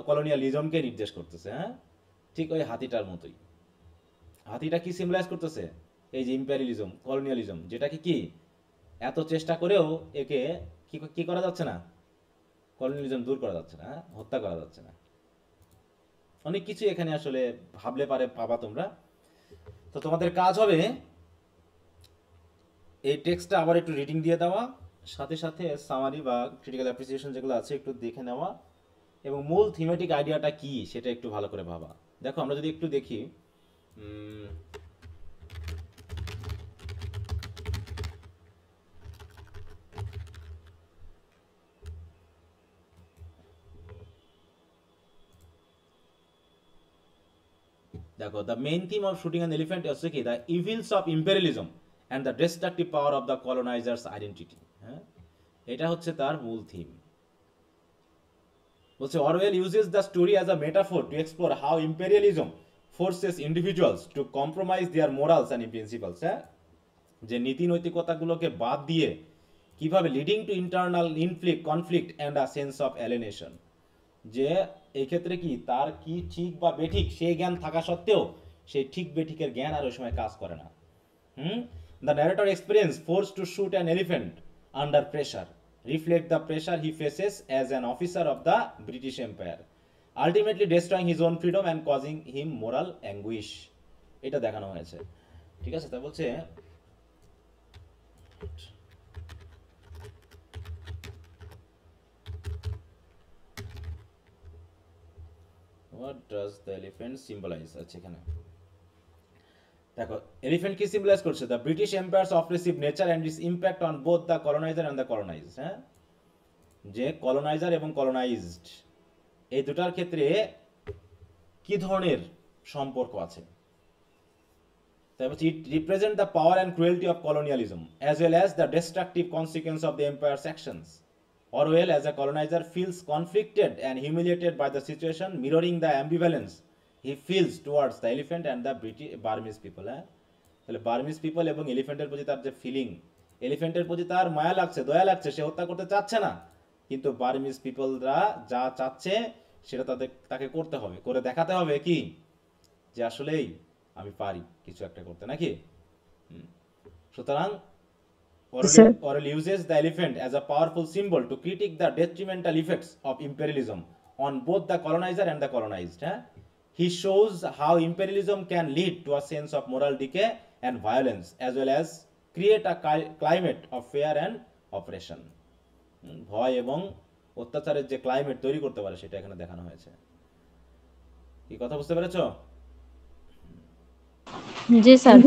কলোনিয়ালিজমকে নির্দেশ করতেছে, হ্যাঁ, ঠিক ওই হাতিটার মতোই। হাতিটা কি সিম্বলাইজ করতেছে? এই যে ইম্পেরিয়ালিজম, কলোনিয়ালিজম, যেটাকে কি এত চেষ্টা করেও একে কি করা যাচ্ছে না, কলোনিয়ালিজম দূর করা যাচ্ছে না, হত্যা করা যাচ্ছে না। অনেক কিছু এখানে আসলে ভাবলে পারে পাবা তোমরা। তো তোমাদের কাজ হবে এই টেক্সটটা আবার একটু রিডিং দিয়ে দেওয়া, সাথে সাথে সামারি বা ক্রিটিক্যাল অ্যাপ্রিসিয়েশন যেগুলো আছে একটু দেখে নেওয়া, এবং মূল থিমেটিক আইডিয়াটা কি সেটা একটু ভালো করে ভাবা। দেখো আমরা যদি একটু দেখি, দেখো, the main theme of Shooting an Elephant হচ্ছে কি, the evils of imperialism and the destructive power of the colonisers identity. হ্যাঁ, এটা হচ্ছে তার মূল থিম। বলছে Orwell uses the story as a metaphor to explore how imperialism forces individuals to compromise their morals and principles. হ্যাঁ, যে নীতি নৈতিকতাগুলোকে বাদ দিয়ে কিভাবে leading to internal conflict and a sense of alienation, যে এই ক্ষেত্রে কি তার কি ঠিক বা বেঠিক সেই জ্ঞান থাকা সত্ত্বেও সেই ঠিক বেঠিকের জ্ঞান আর ওই সময় কাজ করে না। The narrator experience force to shoot an elephant under pressure reflect the pressure he faces as an officer of the British empire, ultimately destroying his own freedom and causing him moral anguish. এটা দেখানো হয়েছে। ঠিক আছে, তা বলছে what does the elephant symbolize? আচ্ছা, এখানে দেখো এলিফ্যান্ট কি সিম্বলাইজ করছে, the British empire's oppressive nature and its impact on both the coloniser and the colonised. হ্যাঁ, যে কলোনাইজার এবং কলোনাইজড এই দুটার ক্ষেত্রে কি ধরনের সম্পর্ক আছে। তাই বলছি it represent the power and cruelty of colonialism as well as the destructive consequence of the empire's actions. Orwell, as a colonizer, feels conflicted and humiliated by the situation, mirroring the ambivalence he feels towards the elephant and the Burmese people. তাহলে Burmese people এবং এলিফ্যান্টের প্রতি তার যে feeling, এলিফ্যান্টের প্রতি তার মায়া লাগছে, দয়া লাগছে, সে হত্যা করতে চাচ্ছে না, কিন্তু বার্মিজ পিপলরা যা চাচ্ছে সেটা তাকে করতে হবে, করে দেখাতে হবে কি, যে আসলেই আমি পারি কিছু একটা করতে, নাকি? সুতরাং Orwell uses the elephant as a powerful symbol to critique the detrimental effects of imperialism on both the colonizer and the colonized. He shows how imperialism can lead to a sense of moral decay and violence, as well as create a climate of fear and oppression. ভয় এবং অত্যাচারের যে climate তৈরি করতে পারে সেটা এখানে দেখানো হয়েছে। কি কথা বুঝতে পেরেছো? জি স্যার।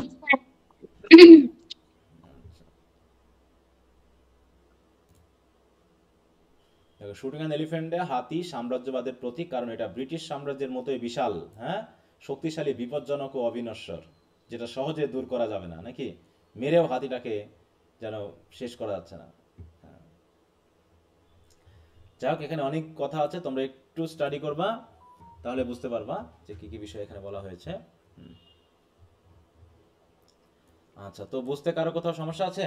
শুটিং অ্যান এলিফ্যান্টে হাতি সাম্রাজ্যবাদের প্রতীক, কারণ এটা ব্রিটিশ সাম্রাজ্যের মতোই বিশাল, হ্যাঁ, শক্তিশালী, বিপজ্জনক ও অবিনশ্বর, যেটা সহজে দূর করা যাবে না, নাকি? মেরেও হাতিটাকে যেন শেষ করা যাচ্ছে না। যাই হোক, এখানে অনেক কথা আছে, তোমরা একটু স্টাডি করবা, তাহলে বুঝতে পারবা যে কি কি বিষয় এখানে বলা হয়েছে। আচ্ছা, তো বুঝতে কারো কোথাও সমস্যা আছে?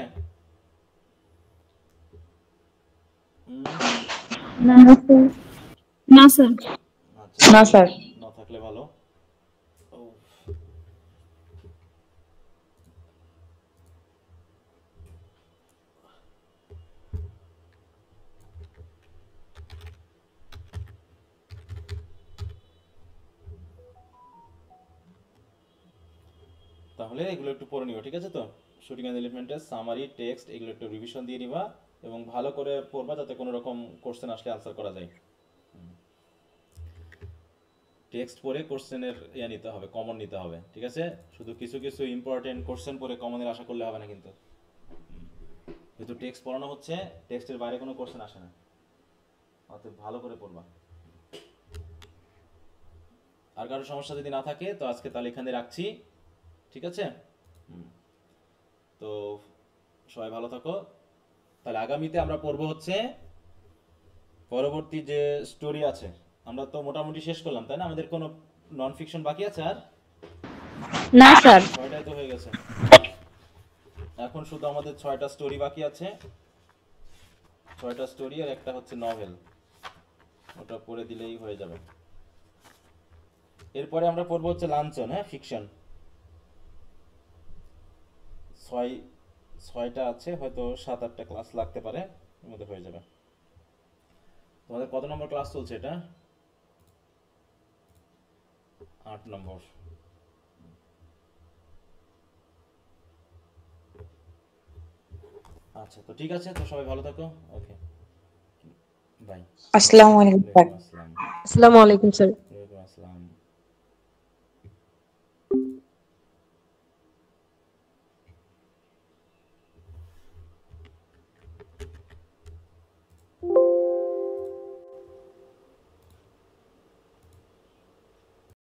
না স্যার। না স্যার। না থাকলে ভালো। তাহলে এগুলো একটু পড়ে নিও, ঠিক আছে? তো শুটিং অ্যান্ড এলিফ্যান্টের সামারি, টেক্সট এগুলো একটু রিভিশন দিয়ে নিবা এবং ভালো করে পড়বা যাতে কোনো রকম কোশ্চেন আসলে আনসার করা যায়। টেক্সট পড়ে কোশ্চেনের নিতে হবে, কমন নিতে হবে, ঠিক আছে? শুধু কিছু কিছু ইম্পর্টেন্ট কোশ্চেন পড়ে কমনের আশা করলে হবে না কিন্তু। যেহেতু টেক্সট পড়ানো হচ্ছে, টেক্সটের বাইরে কোনো কোশ্চেন আসে না, অতএব ভালো করে পড়বা। আর কারো সমস্যা যদি না থাকে তো আজকে তাহলে এখানে রাখছি, ঠিক আছে? তো সবাই ভালো থাকো। তাহলে আগামীতে আমরা পড়বো হচ্ছে পরবর্তী যে স্টোরি আছে, আমরা তো মোটামুটি শেষ করলাম, তাই না? আমাদের কোনো নন ফিকশন বাকি আছে আর? না স্যার। 6টাই তো হয়ে গেছে, এখন শুধু আমাদের 6টা স্টোরি বাকি আছে। 6টা স্টোরি আর একটা হচ্ছে নভেল, ওটা পড়ে দিলেই হয়ে যাবে। এরপরে আমরা পড়বো হচ্ছে লাঞ্ছন, হ্যাঁ, ফিকশন। 6টা আছে, হয়তো 7-8টা ক্লাস লাগতে পারে, এর মধ্যে হয়ে যাবে। তোমাদের কত নম্বর ক্লাস চলছে এটা? 8 নম্বর। আচ্ছা, তো ঠিক আছে, তো সবাই ভালো থাকো, ওকে, বাই। আসসালামু আলাইকুম স্যার। আসসালাম। আসসালামু আলাইকুম স্যার।